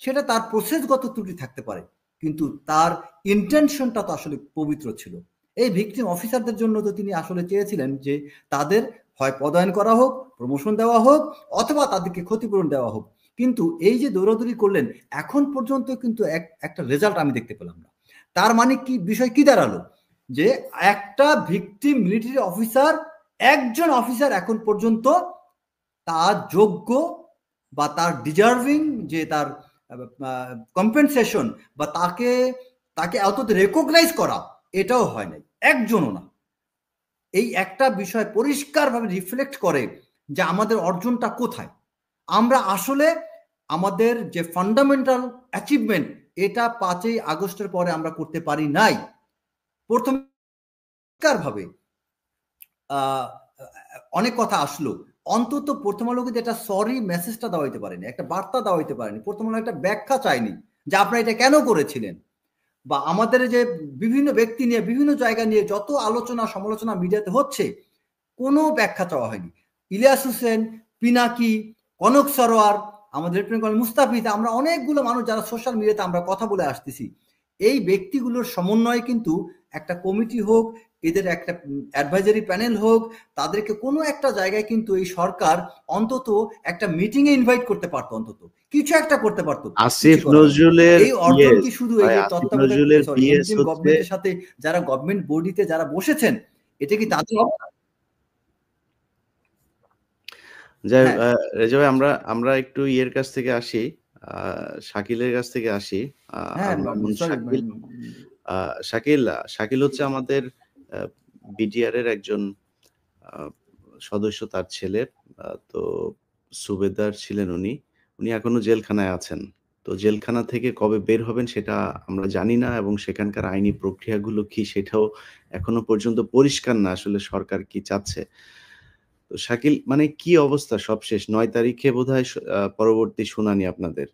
সেটা তার প্রসেসগত ত্রুটি থাকতে পারে, কিন্তু তার ইন্টেনশনটা তো আসলে পবিত্র ছিল। এই ভিকটিম অফিসারদের জন্য তো তিনি আসলে চেয়েছিলেন যে তাদের হয় পদায়ন করা হোক, প্রমোশন দেওয়া হোক, অথবা তাদেরকে ক্ষতিপূরণ দেওয়া হোক। কিন্তু এই যে দৌড়াদৌড়ি করলেন, এখন পর্যন্ত কিন্তু একটা রেজাল্ট আমি দেখতে পেলাম না। তার মানে কি, বিষয় কি দাঁড়ালো, যে একটা ভিকটিম মিলিটারি অফিসার, একজন অফিসার এখন পর্যন্ত তার যোগ্য বা তার ডিজার্ভিং যে তার কম্পেনসেশন বা তাকে অন্তত রেকগনাইজ করা, এটাও হয় নাই, একজনও না। এই একটা বিষয় পরিষ্কারভাবে রিফ্লেক্ট করে যে আমাদের অর্জনটা কোথায়। আমরা আসলে আমাদের যে ফান্ডামেন্টাল অ্যাচিভমেন্ট, এটা 5ই আগস্টের পরে আমরা করতে পারি নাই। প্রথমে অনেক কথা আসলো, অন্তত প্রথম আলোকে যেটা সরি মেসেজটা দেওয়া হইতে পারেনি, একটা বার্তা দেওয়া হইতে পারেনি, প্রথম আলো একটা ব্যাখ্যা চায়নি যে আপনারা এটা কেন করেছিলেন, বা আমাদের যে বিভিন্ন ব্যক্তি নিয়ে বিভিন্ন জায়গা নিয়ে যত আলোচনা সমালোচনা মিডিয়াতে হচ্ছে, কোনো ব্যাখ্যা চাওয়া হয়নি। ইলিয়াস হোসেন, পিনাকি, কনক সরোয়ার, আমাদের মুস্তাফিজ, আমরা অনেকগুলো মানুষ যারা সোশ্যাল মিডিয়াতে আমরা কথা বলে আসতেছি, এই ব্যক্তিগুলোর সমন্বয়ে কিন্তু একটা কমিটি হোক, এদের একটা অ্যাডভাইজারি প্যানেল হোক, তাদেরকে কোনো একটা জায়গায় কিন্তু এই সরকার অন্তত একটা মিটিং এ ইনভাইট করতে পারতো, অন্তত কিছু একটা করতে পারতো। আসিফ নজরুলের এই অর্জন কি শুধু এই যে তত্ত্বাবধায়ক গভর্নমেন্টের সাথে যারা গভর্নমেন্ট বডিতে যারা বসেছেন, এটা কি তাদের? যাই রেজা ভাই, আমরা একটু ইয়ের কাছ থেকে আসি, শাকিলের কাছ থেকে আসি। শাকিল হচ্ছে আমাদের বিডিআর এর একজন সদস্য, তার ছেলে। তো সুবেদার ছিলেন উনি এখনো জেলখানায় আছেন। তো জেলখানা থেকে কবে বের হবেন সেটা আমরা জানি না, এবং সেখানকার আইনি প্রক্রিয়াগুলো কি সেটাও এখনো পর্যন্ত পরিষ্কার না, আসলে সরকার কি চাচ্ছে। তো শাকিল, মানে কি অবস্থা সবশেষ? 9 তারিখে বোধহয় পরবর্তী শুনানি আপনাদের,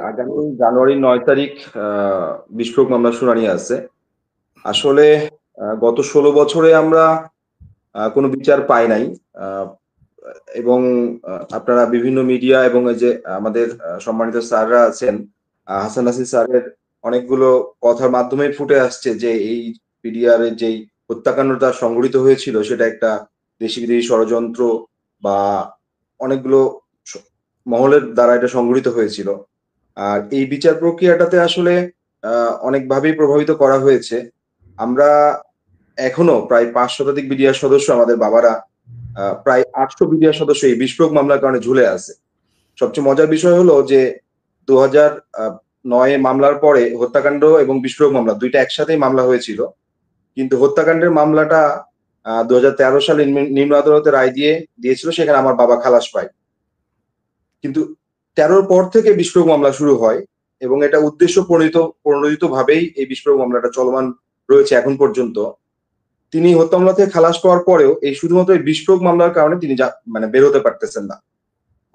আগামী জানুয়ারি 9 তারিখ বিস্ফোরক মামলা শুনানি আছে। আসলে গত 16 বছরে আমরা কোনো বিচার পাই নাই, এবং আপনারা বিভিন্ন মিডিয়া এবং এই যে আমাদের সম্মানিত স্যাররা আছেন, হাসান নাসির স্যারের অনেকগুলো কথার মাধ্যমে ফুটে আসছে যে এই পিডিআর এর যেই হত্যাকাণ্ডটা সংঘটিত হয়েছিল সেটা একটা দেশি বিদেশি ষড়যন্ত্র বা অনেকগুলো মহলের দ্বারা এটা সংঘটিত হয়েছিল। আর এই বিচার প্রক্রিয়াটাতে আসলে অনেকভাবেই প্রভাবিত করা হয়েছে। আমরা এখনো প্রায় 5 শতাধিক বিডিআর সদস্য, আমাদের বাবারা প্রায় 800 বিডিআর সদস্য এই বিস্ফোরক মামলার কারণে ঝুলে আছে। সবচেয়ে মজার বিষয় হলো যে 2009 মামলার পরে হত্যাকাণ্ড এবং বিস্ফোরক মামলা দুইটা একসাথেই মামলা হয়েছিল, কিন্তু হত্যাকাণ্ডের মামলাটা 2013 সালে নিম্ন আদালতে রায় দিয়েছিল, সেখানে আমার বাবা খালাস পায়। কিন্তু 13 পর থেকে বিস্ফোরক মামলা শুরু হয়, এবং এটা উদ্দেশ্য প্রণোদিত ভাবেই এই বিস্ফোরক মামলাটা চলমান রয়েছে এখন পর্যন্ত। তিনি হত্যা মামলা থেকে খালাস পাওয়ার পরেও এই শুধুমাত্র এই বিস্ফোরক মামলার কারণে তিনি বের হতে পারতেছেন না।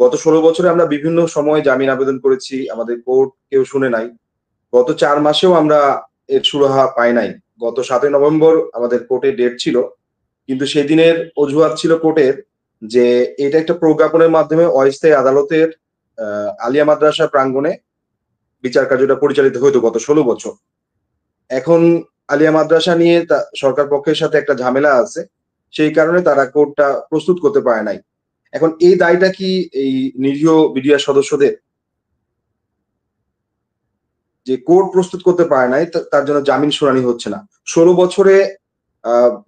গত 16 বছরে আমরা বিভিন্ন সময় জামিন আবেদন করেছি, আমাদের কোর্ট কেউ শুনে নাই। গত 4 মাসেও আমরা এর সুরাহা পাই নাই। গত 7 নভেম্বর আমাদের কোর্টের ডেট ছিল, কিন্তু সেদিনের অজুহাত ছিল কোর্টের যে এটা একটা প্রজ্ঞাপনের মাধ্যমে অস্থায়ী আদালতের আলিয়া মাদ্রাসা প্রাঙ্গণে বিচার কার্যটা পরিচালিত হতো গত 16 বছর। এখন আলিয়া মাদ্রাসা নিয়ে সরকার পক্ষের সাথে একটা ঝামেলা আছে, সেই কারণে তারা কোর্টটা প্রস্তুত করতে পারে নাই। এখন এই দায়টা কি এই নিরীহ বিডিআর সদস্যদের, যে কোর্ট প্রস্তুত করতে পারে নাই তার জন্য জামিন শুনানি হচ্ছে না? 16 বছরে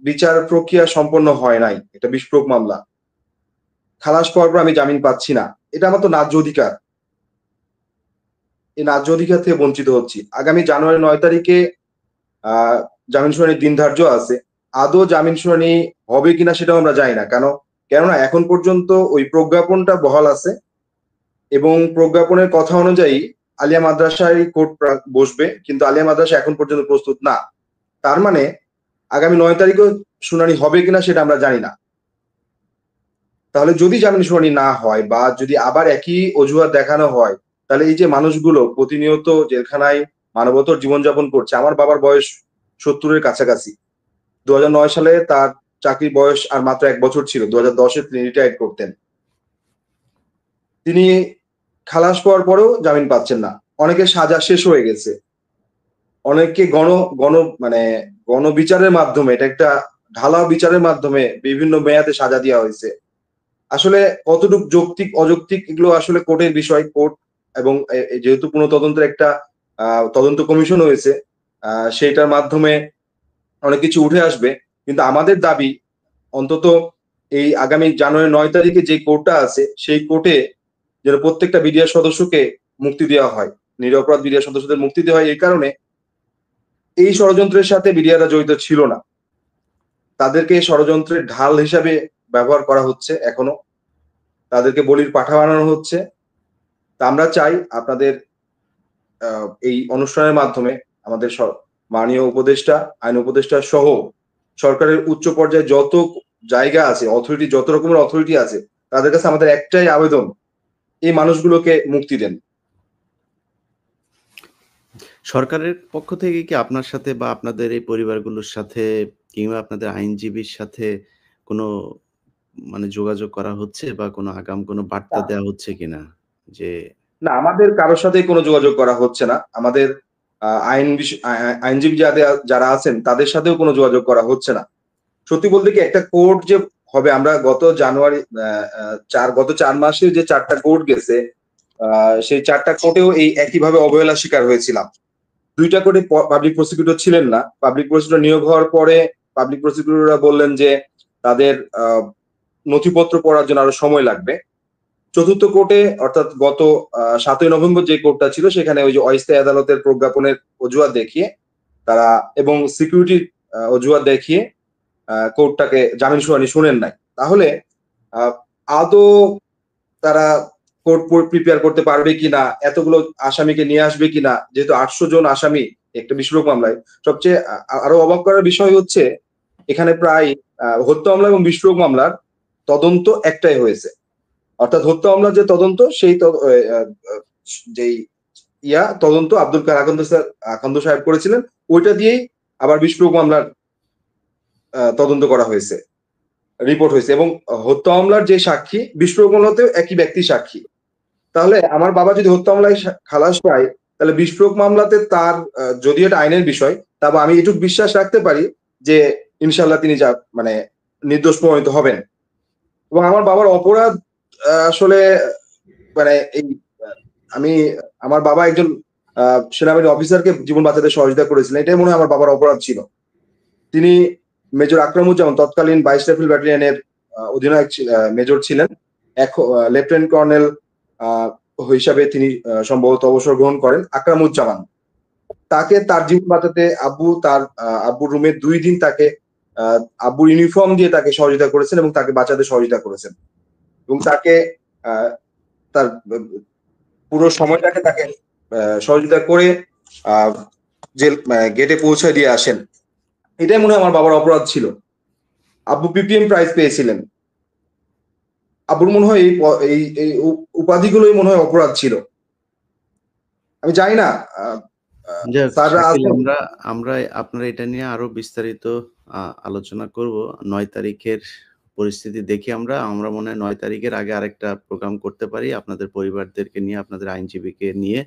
বিচার প্রক্রিয়া সম্পন্ন হয় নাই, এটা বিস্ফোরক মামলা। খালাস পাওয়ার পর আমি জামিন পাচ্ছি না, এটা আমার তো ন্যায্য অধিকার। এই ন্যায্য অধিকার থেকে বঞ্চিত হচ্ছি। আগামী জানুয়ারি 9 তারিখে জামিন শুনানির দিন ধার্য আছে। আদৌ জামিন শুনানি হবে কিনা সেটাও আমরা জানি না, কেননা এখন পর্যন্ত ওই প্রজ্ঞাপনটা বহাল আছে এবং প্রজ্ঞাপনের কথা অনুযায়ী আলিয়া মাদ্রাসায় কোর্ট বসবে, কিন্তু আলিয়া মাদ্রাসা এখন পর্যন্ত প্রস্তুত না। তার মানে আগামী 9 তারিখেও শুনানি হবে কিনা সেটা আমরা জানি না। তাহলে যদি জামিন শুনানি না হয় বা যদি আবার একই অজুহাত দেখানো হয়, তাহলে এই যে মানুষগুলো প্রতিনিয়ত জেলখানায় মানবতর জীবনযাপন করছে, আমার বাবার বয়স 70-এর কাছাকাছি। 2009 সালে তার চাকরির বয়স আর মাত্র 1 বছর ছিল। 2010-এ তিনি রিটায়ার্ড করতেন। তিনি খালাস পাওয়ার পরেও জামিন পাচ্ছেন না। অনেকের সাজা শেষ হয়ে গেছে। অনেককে গণবিচারের মাধ্যমে, এটা একটা ঢালাও বিচারের মাধ্যমে বিভিন্ন মেয়াদে সাজা দেওয়া হয়েছে। আসলে কতটুকু যৌক্তিক অযৌক্তিক এগুলো আসলে কোর্টের বিষয়। কোর্ট এবং যেহেতু পুনঃতদন্তের একটা তদন্ত কমিশন হয়েছে, সেইটার মাধ্যমে অনেক কিছু উঠে আসবে। কিন্তু আমাদের দাবি অন্তত এই আগামী জানুয়ারি 9 তারিখে যে কোর্টটা আছে সেই কোর্টে যেন প্রত্যেকটা বিডিআর সদস্যকে মুক্তি দেওয়া হয়, নিরপরাধ বিডিআর সদস্যদের মুক্তি দেওয়া হয়। এই কারণে এই ষড়যন্ত্রের সাথে বিডিআররা জড়িত ছিল না, তাদেরকে ষড়যন্ত্রের ঢাল হিসাবে ব্যবহার করা হচ্ছে, এখনো তাদেরকে বলির পাঠা বানানো হচ্ছে। তা আমরা চাই আপনাদের এই অনুষ্ঠানের মাধ্যমে আমাদের মাননীয় উপদেষ্টা, আইন উপদেষ্টা সহ সরকারের উচ্চ পর্যায়ে যত জায়গা আছে, অথরিটি, যত রকমের অথরিটি আছে, তাদের কাছে আমাদের একটাই আবেদন, এই মানুষগুলোকে মুক্তি দেন। সরকারের পক্ষ থেকে কি আপনার সাথে বা আপনাদের এই পরিবারগুলোর সাথে কিংবা আপনাদের আইনজীবীর সাথে কোনো যোগাযোগ করা হচ্ছে বা কোনো আগাম কোনো বার্তা দেওয়া হচ্ছে কিনা? যে না, আমাদের কারোর সাথে কোনো যোগাযোগ করা হচ্ছে না। আমাদের আইনজীবী যারা আছেন তাদের সাথেও কোনো যোগাযোগ করা হচ্ছে না। সত্যি বলতে কি, একটা কোর্ট যে হবে, আমরা গত 4 মাসে যে 4টা কোর্ট গেছে, সেই 4টা কোর্টেও এই একইভাবে অবহেলা শিকার হয়েছিলাম। 2টা কোর্টে পাবলিক প্রসিকিউটর ছিলেন না। পাবলিক প্রসিকিউটর নিয়োগ হওয়ার পরে পাবলিক প্রসিকিউটররা বললেন যে তাদের নথিপত্র পড়ার জন্য আরো সময় লাগবে। 4র্থ কোর্টে, অর্থাৎ গত 7ই নভেম্বর যে কোর্টটা ছিল, সেখানে ওই যে অস্থায়ী আদালতের প্রজ্ঞাপনের অজুহাত দেখিয়ে তারা এবং সিকিউরিটির অজুহাত দেখিয়ে কোর্টটাকে জামিন শুনানি শুনেন নাই। তাহলে আদৌ তারা কোর্ট প্রিপেয়ার করতে পারবে কিনা, এতগুলো আসামিকে নিয়ে আসবে কিনা, যেহেতু 800 জন আসামি একটা বিস্ফোরক মামলায়। সবচেয়ে আরো অবাক করার বিষয় হচ্ছে, এখানে প্রায় হত্যা মামলা এবং বিস্ফোরক মামলার তদন্ত একটাই হয়েছে। অর্থাৎ হত্যা মামলার যে তদন্ত, সেই যেই তদন্ত আব্দুল কার আকন্দ সাহেব করেছিলেন, ওইটা দিয়েই আবার বিস্ফোরক মামলার তদন্ত করা হয়েছে, রিপোর্ট হয়েছে। এবং হত্যা মামলার যে সাক্ষী, বিস্ফোরক মামলাতেও একই ব্যক্তি সাক্ষী। তাহলে আমার বাবা যদি হত্যা মামলায় খালাস পায়, তাহলে বিস্ফোরক মামলাতে তার, যদি এটা আইনের বিষয়, তবে আমি এটুকু বিশ্বাস রাখতে পারি যে ইনশাল্লাহ তিনি নির্দোষ প্রমাণিত হবেন। এবং আমার বাবার অপরাধ আসলে আমার বাবা একজন সেনাবাহিনী অফিসারকে জীবন বাঁচাতে সহযোগিতা করেছিলেন, এটাই মনে হয় আমার বাবার অপরাধ ছিল। তিনি মেজর আকরামুজ্জামান তৎকালীন 22 রাইফেল ব্যাটালিয়নের অধিনায়ক মেজর ছিলেন। লেফটেন্যান্ট কর্নেল হিসাবে তিনি সম্ভবত অবসর গ্রহণ করেন। আকরামুজ্জামান, তাকে তার জীবন বাঁচাতে আব্বুর রুমে 2 দিন তাকে আব্বুর ইউনিফর্ম দিয়ে তাকে সহযোগিতা করেছেন এবং তাকে বাঁচাতে সহযোগিতা করেছেন এবং তাকে তার পুরো সময়টাকে তাকে সহযোগিতা করে জেল গেটে পৌঁছে দিয়ে আসেন। এটাই মনে হয় আমার বাবার অপরাধ ছিল। আব্বু পিপিএম প্রাইজ পেয়েছিলেন। আব্বুর মনে হয় এই উপাধিগুলোই মনে হয় অপরাধ ছিল। আমি জানি না আমরা আপনারা এটা নিয়ে আরো বিস্তারিত আলোচনা করব 9 তারিখের পরিস্থিতি দেখি। আমরা মনে হয় 9 তারিখের আগে আরেকটা প্রোগ্রাম করতে পারি, আপনাদের পরিবারদেরকে নিয়ে, আপনাদের আইনজীবীকে নিয়ে।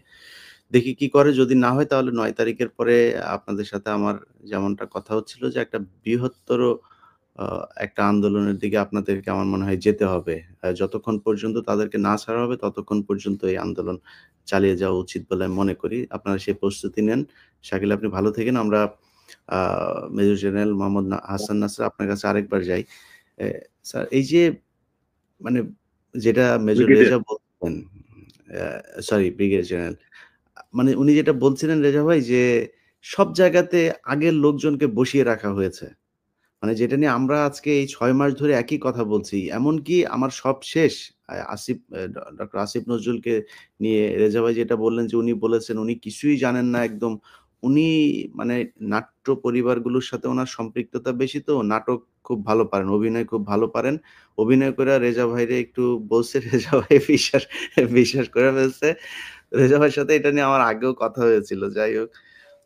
দেখি কি করে। যদি না হয় তাহলে 9 তারিখের পরে আপনাদের সাথে আমার যেমনটা কথা হচ্ছিল যে একটা বৃহত্তর একটা আন্দোলনের দিকে আপনাদেরকে আমার মনে হয় যেতে হবে। যতক্ষণ পর্যন্ত তাদেরকে না ছাড়া হবে ততক্ষণ পর্যন্ত এই আন্দোলন চালিয়ে যাওয়া উচিত বলে আমি মনে করি। আপনারা সেই প্রস্তুতি নেন। শাকিল, আপনি ভালো থাকেন। আমরা মেজর জেনারেল মোহাম্মদ হাসান নাসির, আপনার কাছে আরেকবার যাই। স্যার, এই যে যেটা মেজর রেজা বলছেন, সরি ব্রিগেডিয়ার জেনারেল, উনি যেটা বলছিলেন রেজা ভাই, যে সব জায়গাতে আগের লোকজনকে বসিয়ে রাখা হয়েছে, মানে যেটা নিয়ে আমরা আজকে এই 6 মাস ধরে একই কথা বলছি। এমনকি আমার সব শেষ ডক্টর আসিফ নজরুলকে নিয়ে রেজা ভাই যেটা বললেন যে উনি বলেছেন উনি কিছুই জানেন না একদম। উনি মানে নাট্য পরিবারগুলোর সাথে উনার সম্পৃক্ততা বেশি তো, নাটক খুব ভালো পারেন, অভিনয় খুব ভালো পারেন। অভিনয় করে রেজা ভাইরে একটু বলছে, রেজা ভাই বিশ্বাস করে ফেলছে। রেজা ভাইয়ের সাথে এটা নিয়ে আমার আগেও কথা হয়েছিল। যাই হোক।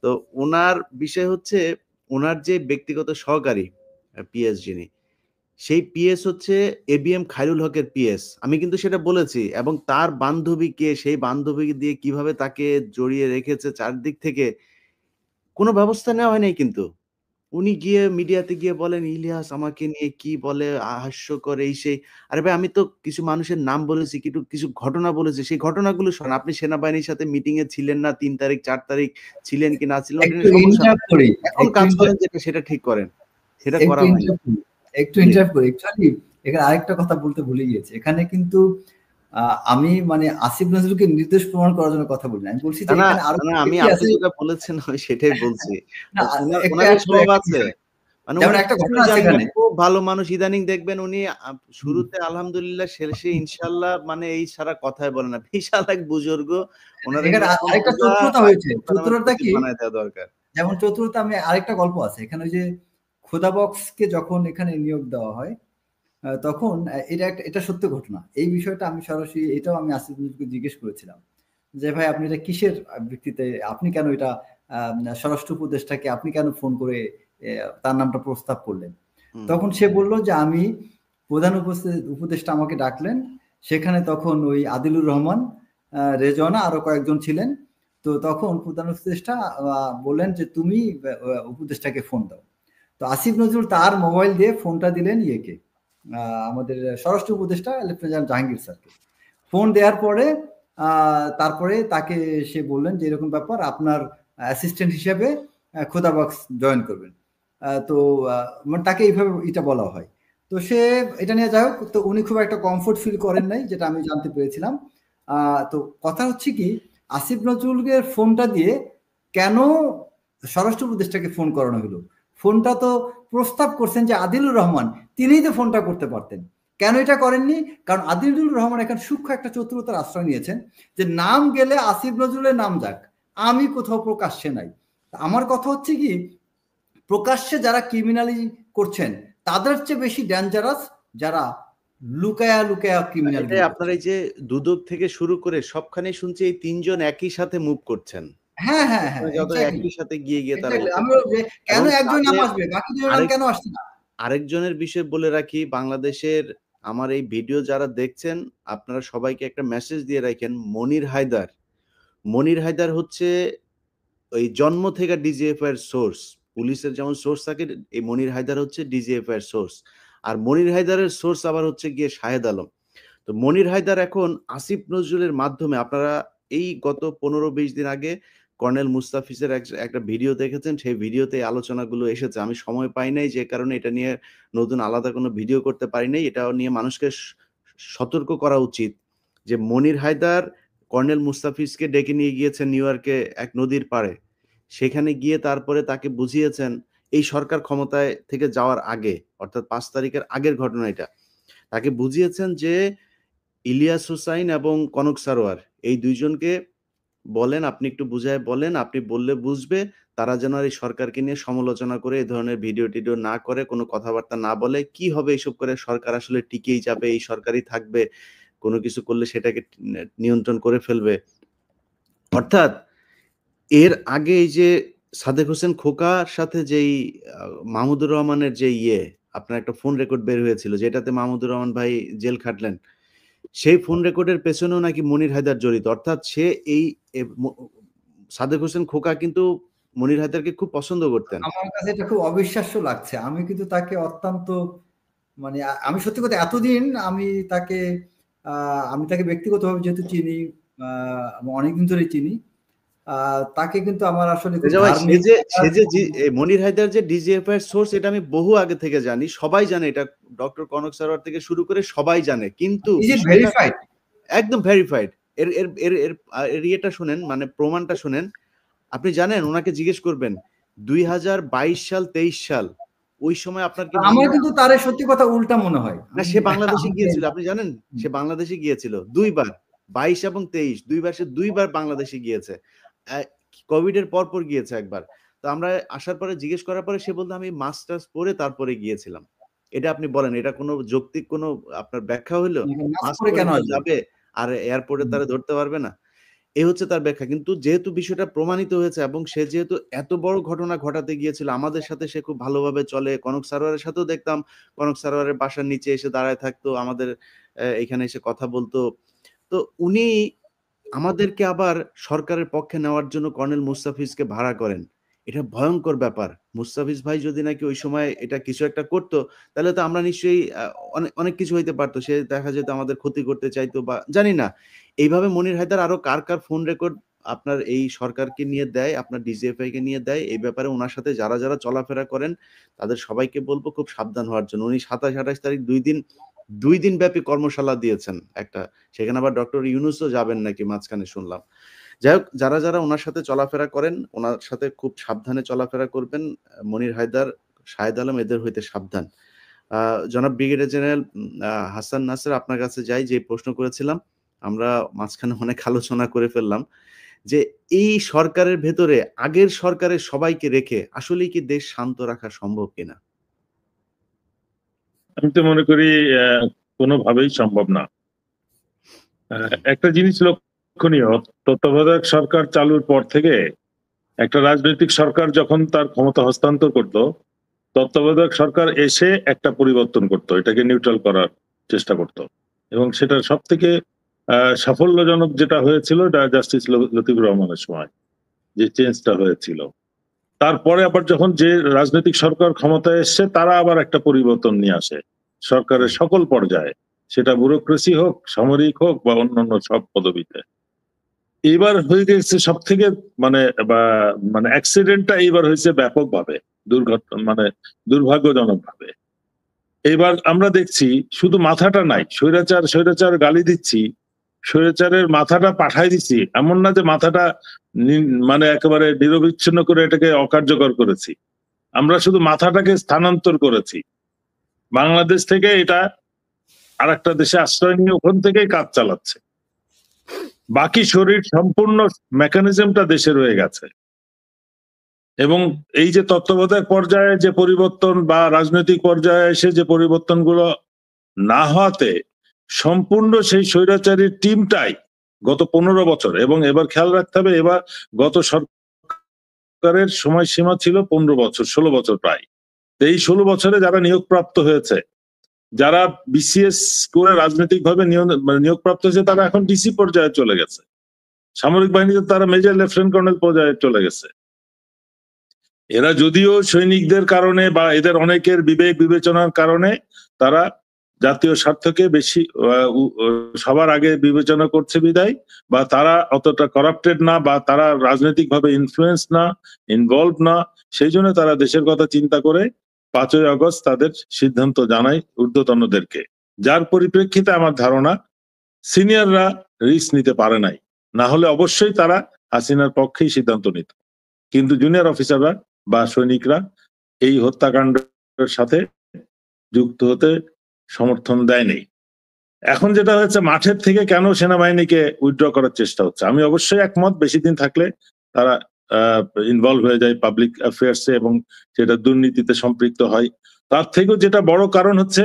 তো উনার বিষয় হচ্ছে উনার যে ব্যক্তিগত সহকারী পিএস যিনি, সেই পিএস হচ্ছে এবিএম খায়রুল হকের পিএস। আমি কিন্তু সেটা বলেছি এবং তার বান্ধবীকে, সেই বান্ধবী দিয়ে কিভাবে তাকে জড়িয়ে রেখেছে চারদিক থেকে কোনো ব্যবস্থা নেওয়া হয় নাই কিন্তু। উনি গিয়ে মিডিয়াতে গিয়ে বলেন, "ইলিয়াস আমাকে নিয়ে কি বলে, হাস্যকর এই সেই।" আরে ভাই আমি তো কিছু মানুষের নাম বলেছি, কিছু ঘটনা বলেছি। সেই ঘটনাগুলো শোনেন। আপনি সেনাবাহিনীর সাথে মিটিং এ ছিলেন না ৩ তারিখ, ৪ তারিখ ছিলেন কি না ছিলেন ওটা একটু নিয়ে সমস্যা না। ইন্টারাপ্ট করি, এখন একটু কাজ করেন ইন্টারাপ্ট যেটা সেটা ঠিক করেন। সেটা একটু করা হয়নি। ইন্টারাপ্ট করি, একটু জি। ইন্টারাপ্ট করি। অ্যাকচুয়ালি এখানে আরেকটা কথা বলতে ভুলে গিয়েছি। এখানে কিন্তু আমি মানে আসিফ নজরুলকে নির্দোষ প্রমাণ করার জন্য কথা বলি না। আমি বলছি না, যে না, এখানে আরো না, আমি ব্যক্তি আপনি আছে। যেটা বলেছেন আমি সেটাই বলছি। না, একটা উনার এই আসলে স্বভাব একটা আছে। বিষয়। মানে যেমন উনি একটা ঘটনা কিছুই আছে জানেন না, এখানে। খুব ভালো মানুষ। ইদানিং দেখবেন উনি হুম। শুরুতে আলহামদুলিল্লাহ, শেষে ইনশাআল্লাহ মানে এই ছাড়া কথাই বলে না। বিশাল এক বুজুর্গ। উনারে এখানে নিয়ে এখন আরেকটা পুরা চতুরতা হয়েছে। পাকিস্তান নামের চতুরতা খতিব কি? বানায় দেওয়া দরকার। যেমন চতুরতা আমি আরেকটা গল্প আছে। এখানে ওই যে খোদা বক্সকে যখন এখানে নিয়োগ দেওয়া হয়, তখন এটা সত্য ঘটনা। এই বিষয়টা আমি সরাসরি এটাও আমি আসিফ নজরুলকে জিজ্ঞেস করেছিলাম। যে ভাই আপনি এটা কিসের ভিত্তিতে আপনি কেন এটা স্বরাষ্ট্র উপদেষ্টাকে আপনি কেন ফোন করে তার নামটা প্রস্তাব করলেন? হুম। তখন সে বলল যে আমি প্রধান উপদেষ্টা আমাকে ডাকলেন। সেখানে তখন ওই আদিলুর রহমান, রেজওয়ানা আরো কয়েকজন ছিলেন। তো তখন প্রধান উপদেষ্টা বললেন যে তুমি উপদেষ্টাকে ফোন দাও। তো আসিফ নজরুল তার মোবাইল দিয়ে ফোনটা দিলেন ইয়েকে, আমাদের স্বরাষ্ট্র উপদেষ্টা লেফটেন্যান্ট জাহাঙ্গীর স্যারকে। ফোন দেওয়ার পরে তারপরে তাকে সে বললেন যে এরকম ব্যাপার, আপনার অ্যাসিস্ট্যান্ট হিসেবে খোদা বক্স জয়েন করবেন। তো মানে তাকে এইভাবে এটা বলা হয়। তো সে এটা নিয়ে যাই হোক, তো উনি খুব একটা কমফোর্ট ফিল করেন নাই, যেটা আমি জানতে পেরেছিলাম। তো কথা হচ্ছে কি, আসিফ নজরুলের ফোনটা দিয়ে কেন স্বরাষ্ট্র উপদেষ্টাকে ফোন করানো হলো? ফোনটা তো প্রস্তাব করছেন যে আদিলুর রহমান, তিনিই তো ফোনটা করতে পারতেন। কেন এটা করেননি? কারণ আদিলুর রহমান এখন সূক্ষ্ম একটা চতুরতার আশ্রয় নিয়েছেন যে নাম গেলে আসিফ নজরুলের নাম যাক, আমি কোথাও প্রকাশ্যে নাই। আমার কথা হচ্ছে কি, প্রকাশ্যে যারা ক্রিমিনালি করছেন তাদের চেয়ে বেশি ডেঞ্জারাস যারা লুকায়া লুকায়া ক্রিমিনালিটি এটাই আপনার করছেন। এই যে দুদক থেকে শুরু করে সবখানে শুনছি এই ৩ জন একই সাথে মুভ করছেন। হ্যাঁ, হ্যাঁ, হ্যাঁ, যেখানে যত এক্স্যাক্টলি, একই সাথে গিয়ে তারা এক্স্যাক্টলি। ইয়ে আমি করছেন। যে কেন এবং একজন নাম তাদের আসবে, বাকি দুজন নাম আরেক কেন আসছে না? আরেকজনের বিষয় বলে রাখি, বাংলাদেশের আমার এই ভিডিও যারা দেখছেন আপনারা সবাইকে একটা মেসেজ দিয়ে রাখেন। মনির হায়দার হচ্ছে ওই জন্ম থেকে ডিজিএফআই এর সোর্স। পুলিশের যেমন সোর্স থাকে, এই মনির হায়দার হচ্ছে ডিজিএফআই এর সোর্স। আর মনির হায়দারের সোর্স আবার হচ্ছে গিয়ে শাহেদ আলম। তো মনির হায়দার এখন আসিফ নজরুলের মাধ্যমে, আপনারা এই গত ১৫-২০ দিন আগে কর্নেল মুস্তাফিজের একটা ভিডিও দেখেছেন। সেই ভিডিওতে এই আলোচনাগুলো এসেছে। আমি সময় পাই নাই, যে কারণে এটা নিয়ে নতুন আলাদা কোনো ভিডিও করতে পারি নাই। এটা নিয়ে মানুষকে সতর্ক করা উচিত যে মনির হায়দার কর্নেল মুস্তাফিজকে ডেকে নিয়ে গিয়েছেন নিউ ইয়র্কে এক নদীর পাড়ে। সেখানে গিয়ে তারপরে তাকে বুঝিয়েছেন, এই সরকার ক্ষমতায় থেকে যাওয়ার আগে, অর্থাৎ ৫ তারিখের আগের ঘটনা এটা। তাকে বুঝিয়েছেন যে ইলিয়াস হুসাইন এবং কনক সারোয়ার এই ২ জনকে বলেন, আপনি একটু বুঝায় বলেন, আপনি বললে বুঝবে। তারা যেন আর এই সরকারকে নিয়ে সমালোচনা করে এ ধরনের ভিডিও না করে, কোনো কথাবার্তা না বলে। কি হবে এসব করে? সরকার আসলে টিকেই যাবে, এই সরকারই থাকবে। কোনো কিছু করলে সেটাকে নিয়ন্ত্রণ করে ফেলবে। অর্থাৎ এর আগে এই যে সাদেক হোসেন খোকার সাথে যেই মাহমুদুর রহমানের যে আপনার একটা ফোন রেকর্ড বের হয়েছিল, যেটাতে মাহমুদুর রহমান ভাই জেল খাটলেন। সেই ফোন রেকর্ডের পেছনেও নাকি মনির হায়দার জড়িত। অর্থাৎ সে এই সাদেক হোসেন খোকা কিন্তু মনির হায়দারকে খুব পছন্দ করতেন। আমার কাছে এটা খুব অবিশ্বাস্য লাগছে। আমি কিন্তু তাকে অত্যন্ত মানে আমি সত্যি কথা এতদিন আমি তাকে ব্যক্তিগতভাবে যেহেতু চিনি, অনেকদিন ধরেই চিনি। তাকে কিন্তু আমার আসলে খুব ধার্মিক মনির হায়দার যে ডিজিএফআই এর সোর্স, এটা আমি বহু আগে থেকে জানি। সবাই জানে এটা, ডক্টর কনক সারোয়ার থেকে শুরু করে সবাই জানে। কিন্তু ইজ ইট বিষয়টা ভেরিফাইড? একদম ভেরিফাইড। এর এর এর এর এর ইয়েটা শোনেন, মানে প্রমাণটা শোনেন। আপনি জানেন, ওনাকে জিজ্ঞেস করবেন ২০২২ সাল ২৩ সাল ওই সময় আপনার কি আমার কিন্তু তার সত্যি কথা উল্টা মনে হয়। না, সে বাংলাদেশে গিয়েছিল, আপনি জানেন? সে বাংলাদেশে গিয়েছিল ২ বার। ২২ এবং ২৩ ২ বার, সে ২ বার বাংলাদেশে গিয়েছে। কোভিড এর পর গিয়েছে একবার। তো আমরা আসার পরে জিজ্ঞেস করার পরে সে বলল আমি মাস্টার্স পড়ে তারপরে গিয়েছিলাম। এটা আপনি বলেন, এটা কোনো যৌক্তিক কোনো আপনার ব্যাখ্যা হইলো? মাস্ক পরে কেন কেউ আসবে? যাবে আর এয়ারপোর্টে তারা ধরতে পারবে না? এই হচ্ছে তার ব্যাখ্যা। কিন্তু যেহেতু বিষয়টা প্রমাণিত হয়েছে এবং সে যেহেতু এত বড় ঘটনা ঘটাতে গিয়েছিল, আমাদের সাথে সে খুব ভালোভাবে চলে। কনক সারোয়ারের সাথেও দেখতাম, কনক সারোয়ারের বাসার নিচে এসে দাঁড়ায় থাকতো, আমাদের এখানে এসে কথা বলতো। তো উনি আমাদেরকে আবার সরকারের পক্ষে নেওয়ার জন্য কর্নেল মুস্তাফিজকে ভাড়া করেন। এটা ভয়ংকর ব্যাপার। মুস্তাফিজ ভাই যদি নাকি ওই সময় এটা কিছু একটা করত, তাহলে তো আমরা নিশ্চয়ই অনেক কিছু হইতে পারতো। সে দেখা যেত আমাদের ক্ষতি করতে চাইতো বা জানি না। এইভাবে মনির হায়দার আরো কার ফোন রেকর্ড আপনার এই সরকারকে নিয়ে দেয়, আপনার ডিজিএফআই কে নিয়ে দেয়, এই ব্যাপারে উনার সাথে যারা চলাফেরা করেন তাদের সবাইকে বলব খুব সাবধান হওয়ার জন্য। উনি ২৭-২৮ তারিখ ২ দিন ব্যাপী কর্মশালা দিয়েছেন একটা। সেখানে আবার ডক্টর ইউনূসও যাবেন নাকি মাঝখানে শুনলাম। যাই হোক, যারা উনার সাথে চলাফেরা করেন, উনার সাথে খুব সাবধানে চলাফেরা করবেন। মনির হায়দার, শাহেদ আলম, এদের হইতে সাবধান। জনাব ব্রিগেডিয়ার জেনারেল হাসান নাসের, আপনার কাছে যাই। যে প্রশ্ন করেছিলাম, আমরা মাঝখানে অনেক আলোচনা করে ফেললাম যে এই সরকারের ভেতরে আগের সরকারের সবাইকে রেখে আসলেই কি দেশ শান্ত রাখা সম্ভব কিনা? আমি তো মনে করি কোনোভাবেই সম্ভব না। একটা জিনিস লক্ষণীয়, তত্ত্বাবধায়ক সরকার চালুর পর থেকে একটা রাজনৈতিক সরকার যখন তার ক্ষমতা হস্তান্তর করত, তত্ত্বাবধায়ক সরকার এসে একটা পরিবর্তন করত, এটাকে নিউট্রাল করার চেষ্টা করত। এবং সেটা সব থেকে সাফল্যজনক যেটা হয়েছিল জাস্টিস লতিফুর রহমানের সময়, যে চেঞ্জটা হয়েছিল। তারপরে আবার যখন যে রাজনৈতিক সরকার ক্ষমতায় এসছে, তারা আবার একটা পরিবর্তন নিয়ে আসে সরকারের সকল পর্যায়ে, সেটা ব্যুরোক্রেসি হোক, সামরিক হোক বা অন্যান্য সব পদবিতে। এইবার হয়ে গেছে সব থেকে মানে অ্যাক্সিডেন্টটা এইবার হয়েছে ব্যাপকভাবে, দুর্ভাগ্যজনক ভাবে। এইবার আমরা দেখছি শুধু মাথাটা নাই, স্বৈরাচার গালি দিচ্ছি, স্বৈরাচারের মাথাটা পাঠাই দিচ্ছি, এমন না যে মাথাটা মানে একেবারে নিরবিচ্ছিন্ন করে এটাকে অকার্যকর করেছি। আমরা শুধু মাথাটাকে স্থানান্তর করেছি বাংলাদেশ থেকে, এটা আর একটা দেশে আশ্রয় নিয়ে ওখান থেকেই কাজ চালাচ্ছে। বাকি শরীর সম্পূর্ণ মেকানিজমটা দেশে রয়ে গেছে। এবং এই যে তত্ত্বাবধায়ক পর্যায়ে যে পরিবর্তন বা রাজনৈতিক পর্যায়ে এসে যে পরিবর্তনগুলো না হওয়াতে সম্পূর্ণ সেই স্বৈরাচারী টিমটাই গত 15 বছর, এবং এবার খেয়াল রাখতে হবে, এবার গত সরকারের সময়সীমা ছিল 15 বছর, 16 বছর প্রায়। এই 16 বছরে যারা নিয়োগপ্রাপ্ত হয়েছে, যারা বিসিএস করে রাজনৈতিকভাবে নিয়োগপ্রাপ্ত হয়েছে, তারা এখন ডিসি পর্যায়ে চলে গেছে। সামরিক বাহিনীতে তারা মেজর লেফটেন্যান্ট কর্নেল পর্যায়ে চলে গেছে। এরা যদিও সৈনিকদের কারণে বা এদের অনেকের বিবেক বিবেচনার কারণে তারা জাতীয় স্বার্থকে বেশি সবার আগে বিবেচনা করছে বিদায়, বা তারা অতটা করাপ্টেড না, বা তারা রাজনৈতিকভাবে ইনফ্লুয়েন্স না, ইনভলভ না, সেই জন্য তারা দেশের কথা চিন্তা করে 5ই আগস্ট তাদের সিদ্ধান্ত জানায় ঊর্ধ্বতনদেরকে, যার পরিপ্রেক্ষিতে আমার ধারণা সিনিয়ররা রিস্ক নিতে পারে নাই। না হলে অবশ্যই তারা হাসিনার পক্ষেই সিদ্ধান্ত নিত, কিন্তু জুনিয়র অফিসাররা বা সৈনিকরা এই হত্যাকাণ্ডের সাথে যুক্ত হতে সমর্থন দেয়নি। এখন যেটা হচ্ছে, মাঠের থেকে কেন সেনাবাহিনীকে উইথড্র করার চেষ্টা হচ্ছে, আমি অবশ্যই একমত। বেশি দিন থাকলে তারা ইনভলভ হয়ে যায় পাবলিক অ্যাফেয়ার্সে এবং সেটা দুর্নীতিতে সম্পৃক্ত হয়। তার থেকেও যেটা বড় কারণ হচ্ছে,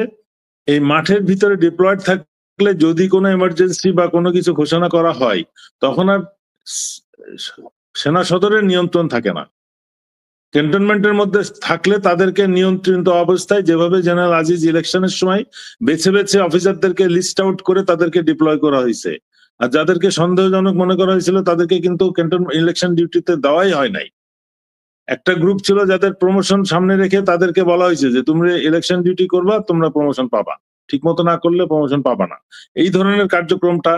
এই মাঠের ভিতরে ডিপ্লয়েড থাকলে যদি কোনো এমার্জেন্সি বা কোনো কিছু ঘোষণা করা হয়, তখন আর সেনা সদরের নিয়ন্ত্রণ থাকে না। ক্যান্টনমেন্টের মধ্যে থাকলে তাদেরকে নিয়ন্ত্রিত অবস্থায়, যেভাবে জেনারেল আজিজ ইলেকশনের সময় বেছে বেছে অফিসারদেরকে লিস্ট আউট করে তাদেরকে ডিপ্লয় করা হয়েছে, আর যাদেরকে সন্দেহজনক মনে করা হয়েছিল তাদেরকে কিন্তু ইলেকশন ডিউটিতে দেওয়াই হয় নাই। একটা গ্রুপ ছিল যাদের প্রমোশন সামনে রেখে তাদেরকে বলা হয়েছে যে তোমরা ইলেকশন ডিউটি করবা, তোমরা প্রমোশন পাবা, ঠিক মতো না করলে প্রমোশন পাবা না। এই ধরনের কার্যক্রমটা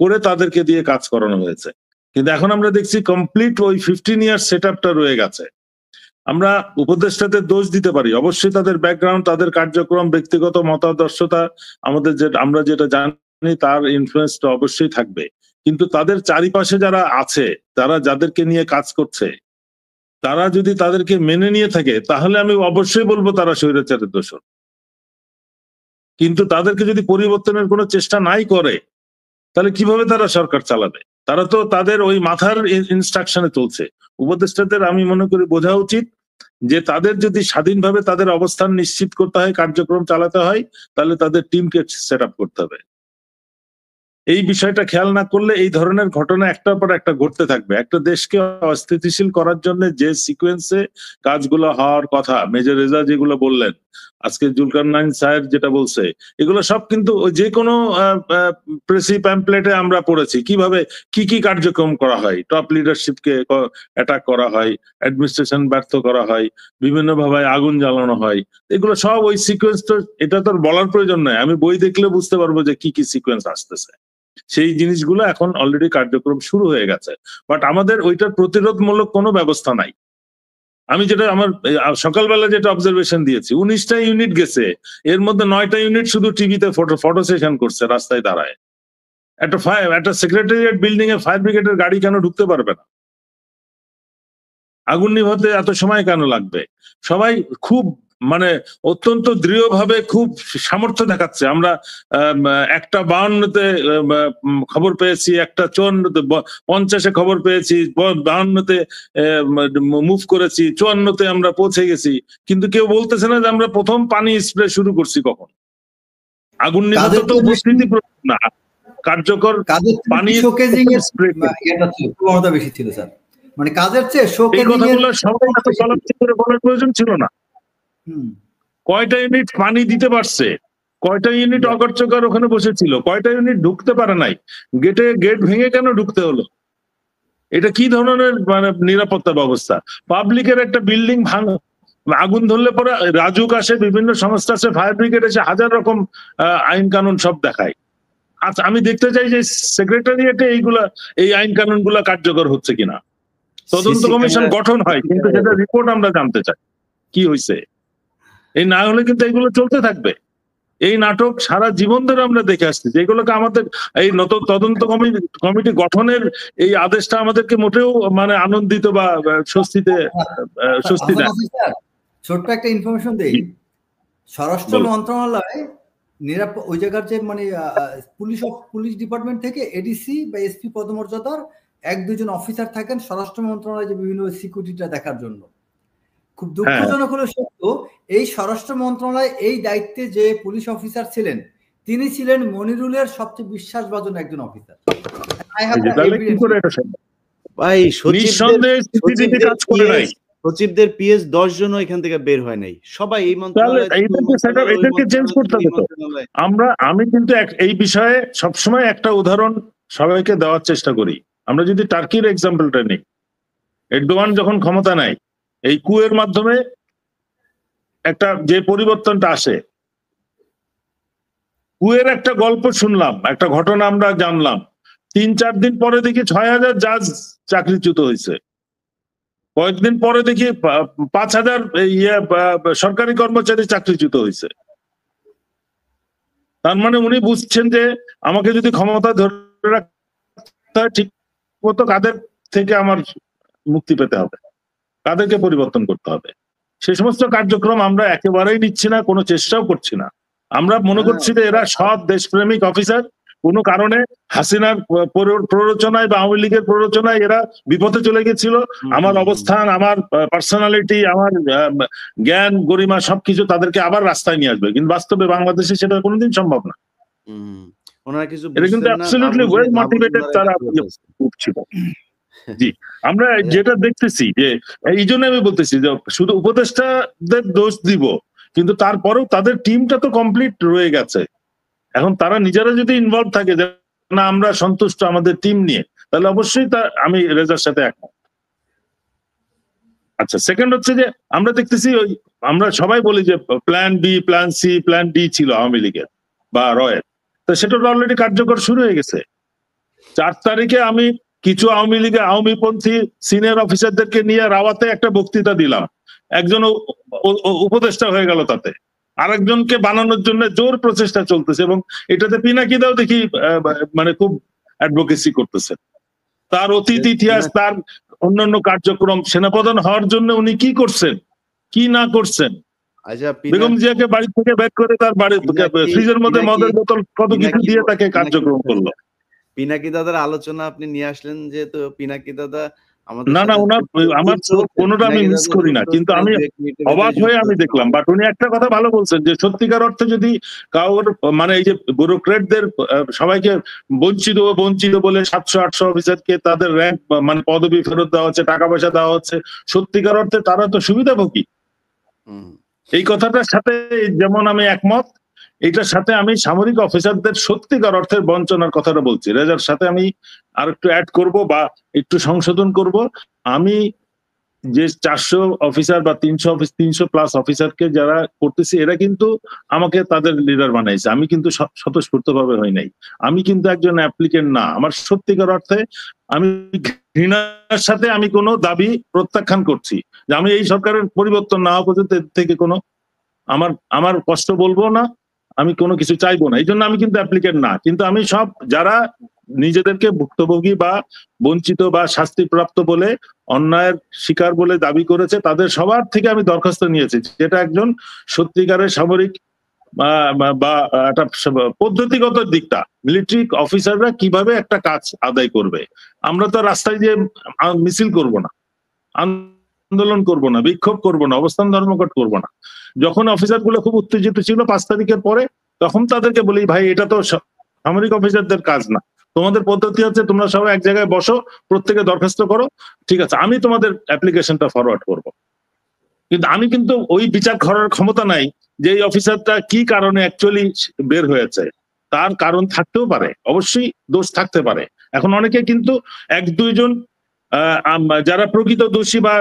করে তাদেরকে দিয়ে কাজ করানো হয়েছে। কিন্তু এখন আমরা দেখছি কমপ্লিট ওই 15 ইয়ার সেট আপটা রয়ে গেছে। আমরা উপদেষ্টাদের দোষ দিতে পারি, অবশ্যই তাদের ব্যাকগ্রাউন্ড, তাদের কার্যক্রম, ব্যক্তিগত মতাদর্শতা, আমাদের আমরা যেটা জানি তার ইনফ্লুয়েন্সটা অবশ্যই থাকবে, কিন্তু তাদের চারিপাশে যারা আছে, তারা যাদেরকে নিয়ে কাজ করছে, তারা যদি তাদেরকে মেনে নিয়ে থাকে তাহলে আমি অবশ্যই বলবো তারা স্বৈরাচারের দোষর। কিন্তু তাদেরকে যদি পরিবর্তনের কোনো চেষ্টা নাই করে তাহলে কিভাবে তারা সরকার চালাবে? তারা তো তাদের ওই মাথার ইনস্ট্রাকশনে চলছে। উপদেষ্টাদের আমি মনে করি বোঝা উচিত যে তাদের যদি স্বাধীনভাবে তাদের অবস্থান নিশ্চিত করতে হয়, কার্যক্রম চালাতে হয়, তাহলে তাদের টিমকে সেট আপ করতে হবে। এই বিষয়টা খেয়াল না করলে এই ধরনের ঘটনা একটার পর একটা ঘটতে থাকবে। একটা দেশকে অস্থিতিশীল করার জন্য যে সিকোয়েন্সে কাজগুলো হওয়ার কথা, মেজর রেজা যেগুলো বললেন, আজকে জুলকারনাইন সাহেব যেটা বলছে, এগুলো সব কিন্তু যে কোনো প্রেসি প্যাম্পলেটে আমরা পড়েছি কিভাবে কি কি কার্যক্রম করা হয়। টপ লিডারশিপকে অ্যাটাক করা হয়, অ্যাডমিনিস্ট্রেশন ব্যর্থ করা হয়, বিভিন্নভাবে আগুন জ্বালানো হয়। এগুলো সব ওই সিকোয়েন্স, তো এটা তো বলার প্রয়োজন নয়, আমি বই দেখলে বুঝতে পারবো যে কি কি সিকোয়েন্স আসতেছে। সেই জিনিসগুলো এখন অলরেডি কার্যক্রম শুরু হয়ে গেছে, বাট আমাদের ওইটার প্রতিরোধমূলক কোনো ব্যবস্থা নাই। আমি যেটা আমার সকালবেলা যেটা অবজারভেশন দিয়েছি, 19টা ইউনিট গেছে, এর মধ্যে 9টা ইউনিট শুধু টিভিতে ফটো সেশন করছে রাস্তায় দাঁড়ায়। একটা সেক্রেটারিয়েট বিল্ডিং এ ফায়ার ব্রিগেডের গাড়ি কেন ঢুকতে পারবে না? আগুন নিভাতে এত সময় কেন লাগবে? সবাই খুব মানে অত্যন্ত দৃঢ়ভাবে খুব সামর্থ্য দেখাচ্ছে। আমরা 1:52-তে খবর পেয়েছি, 1:54-তে 50-এ খবর পেয়েছি, 52-তে মুভ করেছি, 54-তে আমরা পৌঁছে গেছি, কিন্তু কেউ বলতেছে না যে আমরা প্রথম পানি স্প্রে শুরু করছি কখন। আগুন নিভাতে তো উপস্থিতি না, কার্যকর পানি স্প্রে প্রবণতা বেশি ছিল স্যার। মানে কাজের চেয়ে এই কথাগুলো সবাই করে বলার প্রয়োজন ছিল না। কয়টা ইউনিট পানি দিতে পারছে, কয়টা ইউনিট অকার্যকর ওখানে বসেছিল, কয়টা ইউনিট ঢুকতে পারে নাই, গেট ভেঙে কেন ঢুকতে হলো? এটা কি ধরনের মানে নিরাপত্তা ব্যবস্থা? পাবলিকের একটা বিল্ডিং আগুন ধরলে পরে রাজুক আসে, বিভিন্ন সংস্থা আসে, ফায়ার ব্রিগেড এসে হাজার রকম আইন কানুন সব দেখায়। আচ্ছা, আমি দেখতে চাই যে সেক্রেটারিয়েটে এই আইন কানুন গুলা কার্যকর হচ্ছে কিনা। তদন্ত কমিশন গঠন হয়, কিন্তু সেটা রিপোর্ট আমরা জানতে চাই কি হয়েছে। এই না হলে কিন্তু এইগুলো চলতে থাকবে। এই নাটক সারা জীবন ধরে আমরা দেখে আসছি, যেগুলোকে আমাদের এই নতুন তদন্ত কমিটি গঠনের এই আদেশটা আমাদেরকে মোটেও মানে আনন্দিত বা স্বস্তি দেয়। ছোট্ট একটা ইনফরমেশন দেই, স্বরাষ্ট্র মন্ত্রণালয় ওই জায়গার যে মানে পুলিশ ডিপার্টমেন্ট থেকে এডিসি বা এসপি পদমর্যাদার 1-2 জন অফিসার থাকেন স্বরাষ্ট্র মন্ত্রণালয়ে যে বিভিন্ন সিকিউরিটিটা দেখার জন্য। খুব দুঃখজনক হলো সত্য, এই স্বরাষ্ট্র মন্ত্রণালয়ে এই দায়িত্বে যে পুলিশ অফিসার ছিলেন তিনি ছিলেন মনিরুলের সবচেয়ে বিশ্বাসভাজন একজন অফিসার। ভাই সচিবদের পিএস 10 জন এখান থেকে বের হয় নাই, সবাই এই মন্ত্রণালয়ে। আমি কিন্তু এই বিষয়ে সবসময় একটা উদাহরণ সবাইকে দেওয়ার চেষ্টা করি। আমরা যদি টার্কির এক্সাম্পলটা নিই, এরদোয়ান যখন ক্ষমতা নেয়, এই কুয়ের মাধ্যমে একটা যে পরিবর্তনটা আসে, কুয়ের একটা গল্প শুনলাম, একটা ঘটনা আমরা জানলাম, 3-4 দিন পরে দেখি 6000 জাজ চাকরিচ্যুত হয়েছে, কয়েকদিন পরে দেখি 5000 সরকারি কর্মচারী চাকরিচ্যুত হয়েছে। তার মানে উনি বুঝছেন যে আমাকে যদি ক্ষমতা ধরে রাখতে হয় ঠিক মতো কাদের থেকে আমার মুক্তি পেতে হবে, কাদেরকে পরিবর্তন করতে হবে। সে সমস্ত কার্যক্রম আমরা একেবারেই নিচ্ছি না, কোনো চেষ্টাও করছি না। আমরা মনে করছি যে এরা সৎ দেশপ্রেমিক অফিসার, কোনো কারণে হাসিনার প্ররোচনায় বা আওয়ামী লীগের প্ররোচনায় এরা বিপথে চলে গেছিল। আমার অবস্থান, আমার পার্সোনালিটি, আমার জ্ঞান গরিমা সবকিছু তাদেরকে আবার রাস্তায় নিয়ে আসবে, কিন্তু বাস্তবে বাংলাদেশে সেটা কোনোদিন সম্ভব না। এটা কিন্তু অ্যাবসলিউটলি ওয়েল মোটিভেটেড তারা ছিল। জি, আমরা যেটা দেখতেছি যে এই জন্য আমি বলতেছি যে শুধু উপদেষ্টাদের দোষ দিব, কিন্তু তারপরেও তাদের টিমটা তো কমপ্লিট রয়ে গেছে। এখন তারা নিজেরা যদি ইনভলভ থাকে যে না আমরা সন্তুষ্ট আমাদের টিম নিয়ে, তাহলে অবশ্যই আমি রেজার সাথে একমত। আচ্ছা, সেকেন্ড হচ্ছে যে আমরা দেখতেছি আমরা সবাই বলি যে plan B, plan C, plan D ছিল আওয়ামী লীগের বা রয়ের, তো সেটা অলরেডি কার্যকর শুরু হয়ে গেছে। 4 তারিখে আমি কিছু আওয়ামীপন্থী সিনিয়র অফিসারদেরকে নিয়ে রাওয়াতে একটা বক্তৃতা দিলাম, একজন উপদেষ্টা হয়ে গেল তাতে, আরেকজনকে বানানোর জন্য জোর প্রচেষ্টা চলতেছে, এবং এটাতে পিনাকি দাও দেখি মানে খুব অ্যাডভোকেসি করতেছে। তার অতীত ইতিহাস, তার অন্যান্য কার্যক্রম, সেনাপ্রধান হওয়ার জন্য উনি কি করছেন, কি না করছেন। আচ্ছা, বেগম জিয়াকে বাড়ি থেকে ব্যাক করে তার বাড়ি ফ্রিজের মধ্যে মদের বোতল কত কিছু দিয়ে তাকে কার্যক্রম করলো। পিনাকি দাদার আলোচনা আপনি নিয়ে আসলেন, যেহেতু পিনাকি দাদা আমাদের না ওনার আমার কোনোটা আমি মিস করি না, কিন্তু আমি অবাক হয়ে আমি দেখলাম। বাট উনি একটা কথা ভালো বলছেন যে সত্যিকার অর্থে যদি কাউর মানে এই যে ব্যুরোক্রেটদের সবাইকে বঞ্চিত বলে 700-800 অফিসারকে তাদের র্যাঙ্ক মানে পদবি ফেরত দেওয়া হচ্ছে, টাকা পয়সা দেওয়া হচ্ছে, সত্যিকার অর্থে তারা তো সুবিধাভোগী। এই কথাটার সাথে যেমন আমি একমত, এইটার সাথে আমি সামরিক অফিসারদের সত্যিকার অর্থের বঞ্চনার কথাটা বলছি। রেজার সাথে আমি আর একটু অ্যাড করব বা একটু সংশোধন করব। আমি যে 400 অফিসার বা 300+ অফিসারকে যারা করতেছি, এরা কিন্তু আমাকে তাদের লিডার বানাইছে। আমি কিন্তু স্বতঃস্ফূর্তভাবে হই নাই। আমি কিন্তু একজন অ্যাপ্লিকেন্ট না। আমার সত্যিকার অর্থে আমি ঘৃণার সাথে আমি কোনো দাবি প্রত্যাখ্যান করছি যে আমি এই সরকারের পরিবর্তন না হওয়া পর্যন্ত এর থেকে কোনো আমার কষ্ট বলবো না, আমি কোনো কিছু চাইবো না। এই জন্য আমি কিন্তু অ্যাপ্লিকেন্ট না। কিন্তু আমি সব যারা নিজেদেরকে ভুক্তভোগী বা বঞ্চিত বা শাস্তিপ্রাপ্ত বলে, অন্যায়ের শিকার বলে দাবি করেছে, তাদের সবার থেকে আমি দরখাস্ত নিয়েছি, যেটা একজন সত্যিকারের সামরিক বা একটা পদ্ধতিগত দিকটা, মিলিটারি অফিসাররা কিভাবে একটা কাজ আদায় করবে। আমরা তো রাস্তায় যে মিছিল করব না, আন্দোলন করব না, বিক্ষোভ করব না, অবস্থান ধর্মঘট করব না। যখন অফিসার গুলো খুব উত্তেজিত ছিল 5 তারিখের পরে, তখন তাদেরকে বলি, ভাই এটা তো সামরিক অফিসারদের কাজ না, তোমাদের পদ্ধতি হচ্ছে তোমরা সবাই এক জায়গায় বসো, প্রত্যেকে দরখাস্ত করো, ঠিক আছে, আমি তোমাদের অ্যাপ্লিকেশনটা ফরওয়ার্ড করব। কিন্তু আমি কিন্তু ওই বিচার করার ক্ষমতা নাই যে এই অফিসারটা কি কারণে অ্যাকচুয়ালি বের হয়েছে। তার কারণ থাকতেও পারে, অবশ্যই দোষ থাকতে পারে। এখন অনেকে কিন্তু 1-2 জন যারা প্রকৃত দোষী বা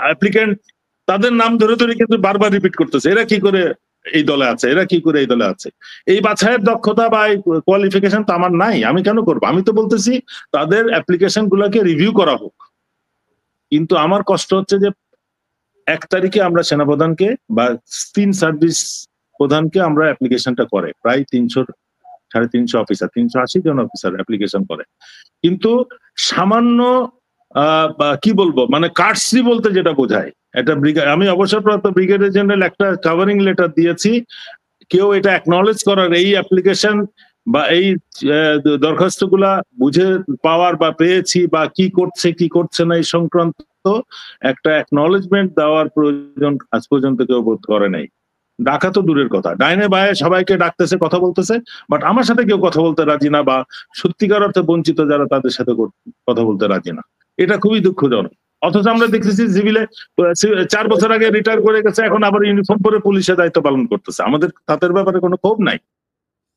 অ্যাপ্লিকেন্ট, তাদের নাম ধরে ধরে কিন্তু বারবার রিপিট করতেছে, এরা কি করে এই দলে আছে, এরা কি করে এই দলে আছে। এই বাছাইয়ের দক্ষতা বা কোয়ালিফিকেশন তো আমার নাই, আমি কেন করবো? আমি তো বলতেছি তাদের অ্যাপ্লিকেশন গুলাকে রিভিউ করা হোক। কিন্তু আমার কষ্ট হচ্ছে যে 1 তারিখে আমরা সেনাপ্রধানকে বা 3 সার্ভিস প্রধানকে আমরা অ্যাপ্লিকেশনটা করে, প্রায় 300-350 অফিসার, 380 জন অফিসার অ্যাপ্লিকেশন করে, কিন্তু সামান্য কি বলবো মানে কার্টসি বলতে যেটা বোঝায়, এটা আমি অবসরপ্রাপ্ত ব্রিগেডিয়ার জেনারেল একটা কাভারিং লেটার দিয়েছি, কেউ এটা অ্যাকনলেজ করার, এই অ্যাপ্লিকেশন বা এই দরখাস্তগুলা বুঝে পাওয়ার বা পেয়েছি বা কি করছে না এই সংক্রান্ত একটা অ্যাকনলেজমেন্ট দেওয়ার প্রয়োজন আজ পর্যন্ত কেউ বোধ করে নাই। ডাকা তো দূরের কথা, ডাইনে বায়ে সবাইকে ডাকতেছে, কথা বলতেছে, বাট আমার সাথে কেউ কথা বলতে রাজি না, বা সত্যিকার অর্থে বঞ্চিত যারা তাদের সাথে কথা বলতে রাজি না। এটা খুবই দুঃখজনক। অথচ আমরা দেখতেছি সিভিলে 4 বছর আগে রিটায়ার করে গেছে, এখন আবার ইউনিফর্ম পরে পুলিশের দায়িত্ব পালন করতেছে। আমাদের তাদের ব্যাপারে কোনো ক্ষোভ নাই।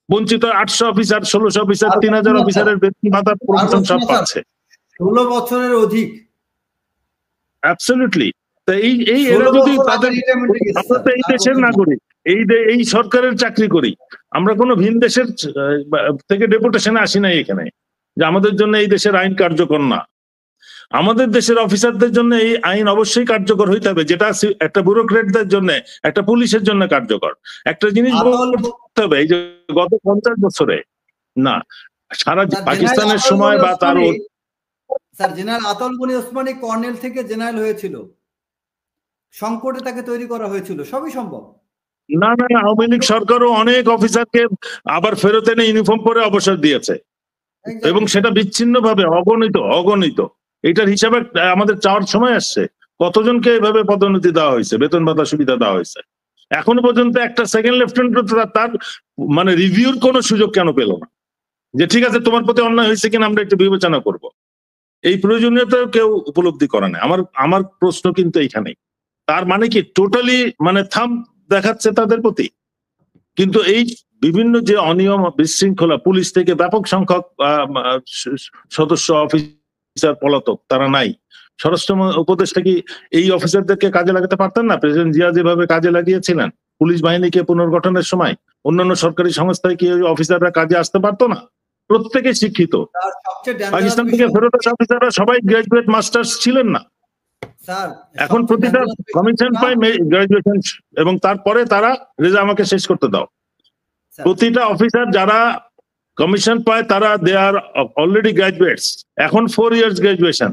বঞ্চিত 800 অফিসার, 1600 অফিসার, 3000 অফিসারের বেতন ভাতা প্রমোশন সব পাচ্ছে, 16 বছরের অধিক। অ্যাবসলিউটলি। এই এরা যদি তাদের, আমরা তো এই দেশের নাগরিক, এই সরকারের চাকরি করি, আমরা কোনো ভিন দেশের থেকে ডেপুটেশনে আসি নাই এখানে যে আমাদের জন্য এই দেশের আইন কার্যকর না। আমাদের দেশের অফিসারদের জন্য এই আইন অবশ্যই কার্যকর হইতে হবে, যেটা একটা ব্যুরোক্রেটদের জন্য, একটা পুলিশের জন্য কার্যকর। একটা জিনিস বলতে হবে, এই যে গত 50 বছরে না, সারা পাকিস্তানের সময় বা তার sir general Ataul Gani Osmani colonel থেকে জেনারেল হয়েছিল, সংকটে তাকে তৈরি করা হয়েছিল, সবই সম্ভব। না, আওয়ামী লীগ সরকারও অনেক অফিসারকে আবার ফেরত এনে ইউনিফর্ম পরে অবসর দিয়েছে, এবং সেটা বিচ্ছিন্নভাবে অগণিত। এটার হিসাবে আমাদের চাওয়ার সময় আসছে, কতজনকে এভাবে পদোন্নতি দেওয়া হয়েছে, বেতন ভাতা সুবিধা দেওয়া হয়েছে। এখনো পর্যন্ত একটা সেকেন্ড লেফটেন্যান্ট তার মানে রিভিউর কোনো সুযোগ কেন পেল না, যে ঠিক আছে তোমার প্রতি অন্যায় হয়েছে কিনা আমরা একটু বিবেচনা করব। এই প্রয়োজনীয়তা কেউ উপলব্ধি করে না। আমার প্রশ্ন কিন্তু এইখানেই, তার মানে কি টোটালি মানে থাম দেখাচ্ছে তাদের প্রতি। কিন্তু এই বিভিন্ন যে অনিয়ম, বিশৃঙ্খলা, পুলিশ থেকে ব্যাপক সংখ্যক সদস্য অফিসার পলাতক, তারা নাই। স্বরাষ্ট্র উপদেষ্টা কি এই অফিসারদেরকে কাজে লাগাতে পারতেন না? প্রেসিডেন্ট জিয়া যেভাবে কাজে লাগিয়েছিলেন পুলিশ বাহিনীকে পুনর্গঠনের সময়, অন্যান্য সরকারি সংস্থায় কি ওই অফিসাররা কাজে আসতে পারতো না? প্রত্যেকে শিক্ষিত। পাকিস্তান থেকে ফেরত আসা অফিসাররা সবাই গ্রাজুয়েট মাস্টার্স ছিলেন না। এখন প্রতিটা কমিশন পায় গ্রাজুয়েশন, এবং তারপরে তারা রেজা আমাকে শেষ করতে দাও। প্রতিটা অফিসার যারা কমিশন পায় তারা দে আর অলরেডি গ্রাজুয়েটস, এখন 4 ইয়ার্স গ্রাজুয়েশন।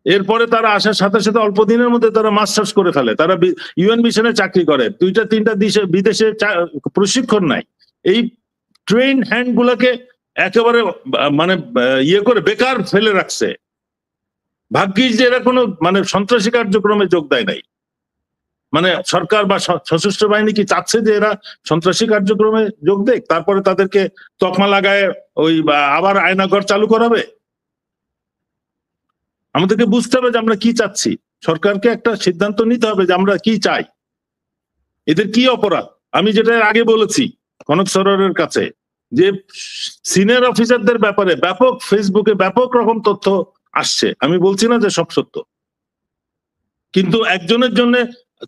এরপরে তারা আসার সাথে সাথে অল্প দিনের মধ্যে তারা মাস্টার্স করে ফেলে, তারা ইউএন মিশনে চাকরি করে, 2-3টা বিদেশে প্রশিক্ষণ নাই। এই ট্রেন হ্যান্ড গুলাকে একেবারে মানে ইয়ে করে বেকার ফেলে রাখছে। ভাগ্যিস যে এরা কোনো মানে সন্ত্রাসী কার্যক্রমে যোগ দেয় নাই। মানে সরকার বা সশস্ত্র বাহিনী কি চাচ্ছে যে এরা সন্ত্রাসী কার্যক্রমে যোগ দেয়, তারপরে তাদেরকে তকমা লাগায় ওই আবার আয়নাঘর চালু করাবে? আমাদেরকে বুঝতে হবে যে আমরা কি চাচ্ছি, সরকারকে একটা সিদ্ধান্ত নিতে হবে যে আমরা কি চাই, এদের কি অপরাধ। আমি যেটা আগে বলেছি কনক সরোয়ারের কাছে, যে সিনিয়র অফিসারদের ব্যাপারে ব্যাপক ফেসবুকে ব্যাপক রকম তথ্য আসছে, আমি বলছি না যে সব সত্য, কিন্তু একজনের জন্য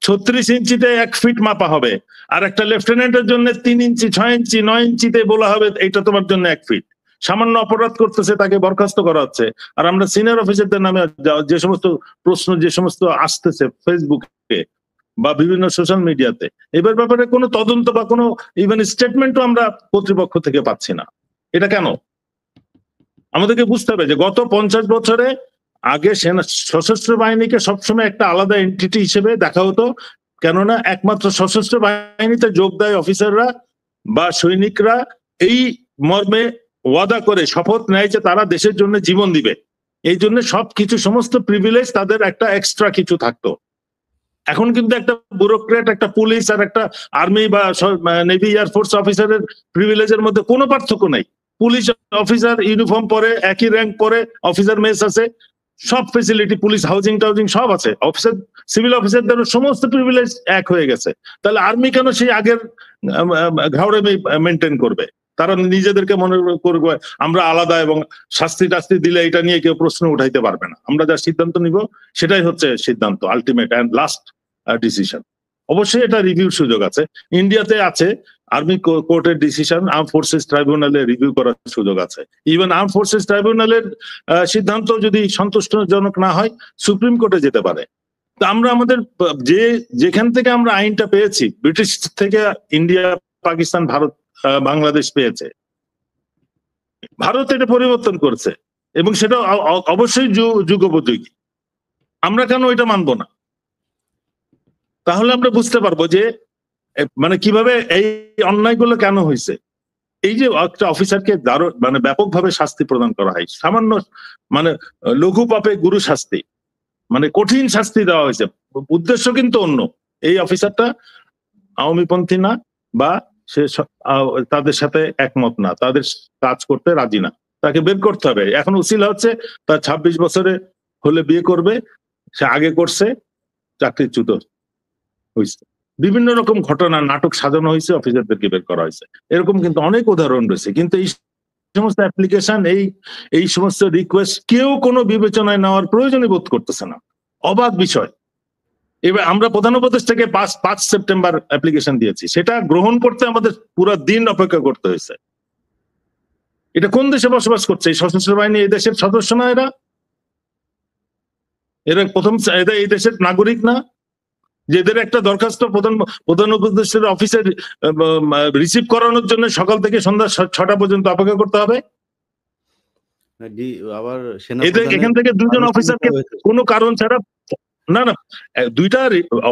36 ইঞ্চিতে 1 ফিট মাপা হবে, আর একটা লেফটেন্যান্টের জন্য 3 ইঞ্চি 6 ইঞ্চি 9 ইঞ্চিতে বলা হবে এটা তোমার জন্য 1 ফিট। সামান্য অপরাধ করতেছে তাকে বরখাস্ত করা হচ্ছে, আর আমরা সিনিয়র অফিসারদের নামে যে সমস্ত প্রশ্ন যে সমস্ত আসতেছে ফেসবুকে বা বিভিন্ন সোশ্যাল মিডিয়াতে, এবার ব্যাপারে কোনো তদন্ত বা কোনো ইভেন স্টেটমেন্টও আমরা কর্তৃপক্ষ থেকে পাচ্ছি না। এটা কেন? আমাদেরকে বুঝতে হবে যে গত 50 বছরে আগে সশস্ত্র বাহিনীকে সবসময় একটা আলাদা এন্টিটি হিসেবে দেখা হতো, কেননা একমাত্র সশস্ত্র বাহিনীতে যোগ দেয় অফিসাররা বা সৈনিকরা এই মর্মে ওয়াদা করে শপথ নেয় যে তারা দেশের জন্য জীবন দিবে। এই জন্য সবকিছু সমস্ত প্রিভিলেজ তাদের একটা এক্সট্রা কিছু থাকতো। এখন কিন্তু একটা ব্যুরোক্রেট, একটা পুলিশ আর একটা আর্মি বা নেভি এয়ারফোর্স অফিসারের প্রিভিলেজের মধ্যে কোনো পার্থক্য নেই। পুলিশ অফিসার ইউনিফর্ম পরে, একই র্যাঙ্ক পরে, অফিসার মেস আছে, সব ফেসিলিটি, পুলিশ হাউজিং টাউজিং সব আছে, অফিসার সিভিল অফিসারদের সমস্ত প্রিভিলেজ এক হয়ে গেছে। তাহলে আর্মি কেন সেই আগের ঘাওড়ে মেনটেন করবে? তারা নিজেদেরকে মনে করবে আমরা আলাদা এবং শাস্তি টাস্তি দিলে এটা নিয়ে কেউ প্রশ্ন উঠাইতে পারবে না। আমরা যা সিদ্ধান্ত নিব সেটাই হচ্ছে সিদ্ধান্ত, আলটিমেট অ্যান্ড লাস্ট ডিসিশন। অবশ্যই এটা রিভিউর সুযোগ আছে, ইন্ডিয়াতে আছে আর্মি কোর্টের ডিসিশন আর্ম ফোর্সেস ট্রাইব্যুনালে রিভিউ করার সুযোগ আছে। ইভেন আর্ম ফোর্সেস ট্রাইব্যুনালের সিদ্ধান্ত যদি সন্তুষ্টজনক না হয় সুপ্রিম কোর্টে যেতে পারে। তা আমরা আমাদের যেখান থেকে আমরা আইনটা পেয়েছি, ব্রিটিশ থেকে ইন্ডিয়া, পাকিস্তান, ভারত, বাংলাদেশ পেয়েছে, ভারত এটা পরিবর্তন করছে এবং সেটা অবশ্যই যুগোপযোগী। আমরা কেন এটা মানবো না? তাহলে আমরা বুঝতে পারবো যে মানে কিভাবে এই অন্যায়গুলো কেন হয়েছে। এই যে একটা অফিসারকে মানে ব্যাপকভাবে শাস্তি প্রদান করা হয়, সামান্য মানে লঘু পাপে গুরু শাস্তি, মানে কঠিন শাস্তি দেওয়া হয়েছে, উদ্দেশ্য কিন্তু অন্য। এই অফিসারটা আওয়ামীপন্থী না বা সে তাদের সাথে একমত না, তাদের কাজ করতে রাজি না, তাকে বের করতে হবে। এখন উসিলা হচ্ছে তার 26 বছরে হলে বিয়ে করবে, সে আগে করছে, চাকরিচ্যুত হয়েছে, বিভিন্ন রকম ঘটনা নাটক সাজানো হয়েছে, অফিসারদেরকে বের করা হয়েছে। এরকম কিন্তু অনেক উদাহরণ রয়েছে। কিন্তু এই সমস্ত অ্যাপ্লিকেশন, এই সমস্ত রিকোয়েস্ট কেউ কোনো বিবেচনায় নেওয়ার প্রয়োজনই বোধ করতেছে না। অবাক বিষয়। এবার আমরা প্রধান উপদেষ্টাকে 5 সেপ্টেম্বর অ্যাপ্লিকেশন দিয়েছি, সেটা গ্রহণ করতে আমাদের পুরো দিন অপেক্ষা করতে হয়েছে। এটা কোন দেশে বসবাস করছে? এই সশস্ত্র বাহিনী এই দেশের সদস্য না? এরা এই দেশের নাগরিক না? যে এদের একটা দরখাস্ত প্রধান উপদেষ্টার অফিসে রিসিভ করানোর জন্য সকাল থেকে সন্ধ্যা 6টা পর্যন্ত অপেক্ষা করতে হবে? আবার এখান থেকে 2জন অফিসারকে কোনো কারণ ছাড়া, না 2টা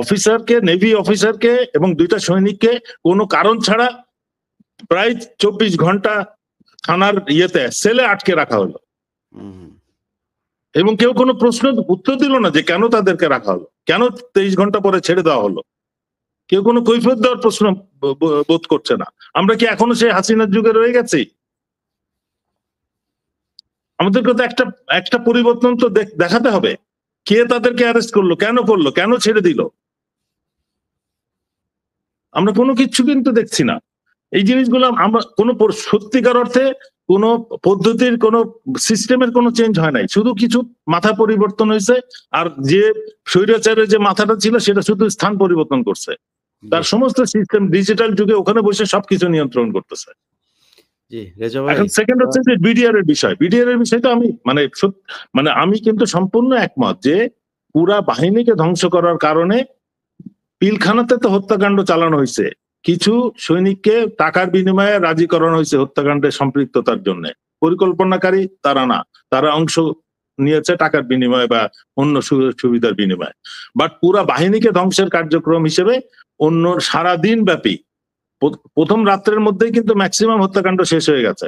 অফিসারকে, নেভি অফিসারকে এবং 2টা সৈনিককে কোনো কারণ ছাড়া প্রায় 24 ঘন্টা থানার সেলে আটকে রাখা হলো এবং কেউ কোনো প্রশ্ন উত্তর দিল না যে কেন তাদেরকে রাখা হলো, কেন 23 ঘন্টা পরে ছেড়ে দেওয়া হলো। কেউ কোনো কৈফিয়ত দেওয়ার প্রশ্ন বোধ করছে না। আমরা কি এখনো সেই হাসিনার যুগে রয়ে গেছি? আমাদেরকে তো একটা পরিবর্তন তো দেখাতে হবে। কে তাদেরকে অ্যারেস্ট করলো, কেন ছেড়ে দিল? আমরা কোনো কিছু কিন্তু দেখছি না। এই জিনিসগুলো আমরা কোনো সত্যিকার অর্থে কোনো পদ্ধতির, কোনো সিস্টেমের কোনো চেঞ্জ হয় নাই, শুধু কিছু মাথা পরিবর্তন হয়েছে। আর যে স্বৈরাচারের যে মাথাটা ছিল সেটা শুধু স্থান পরিবর্তন করছে, তার সমস্ত সিস্টেম ডিজিটাল যুগে ওখানে বসে সবকিছু নিয়ন্ত্রণ করতেছে। এখন সেকেন্ড হচ্ছে যে বিডিআর এর বিষয়। বিডিআর এর বিষয়টা আমি আমি কিন্তু সম্পূর্ণ একমত যে পুরা বাহিনীকে ধ্বংস করার কারণে পিলখানাতে তো হত্যাকাণ্ড চালানো হয়েছে, কিছু সৈনিককে টাকার বিনিময়ে রাজি করানো হয়েছে হত্যাকাণ্ডে সম্পৃক্ততার জন্য। পরিকল্পনাকারী তারা না, তারা অংশ নিয়েছে টাকার বিনিময়ে বা অন্য সুযোগ সুবিধার বিনিময়ে। বাট পুরা বাহিনীকে ধ্বংসের কার্যক্রম হিসেবে অন্য সারা দিন ব্যাপী প্রথম রাত্রের মধ্যেই কিন্তু ম্যাক্সিমাম হত্যাকাণ্ড শেষ হয়ে গেছে।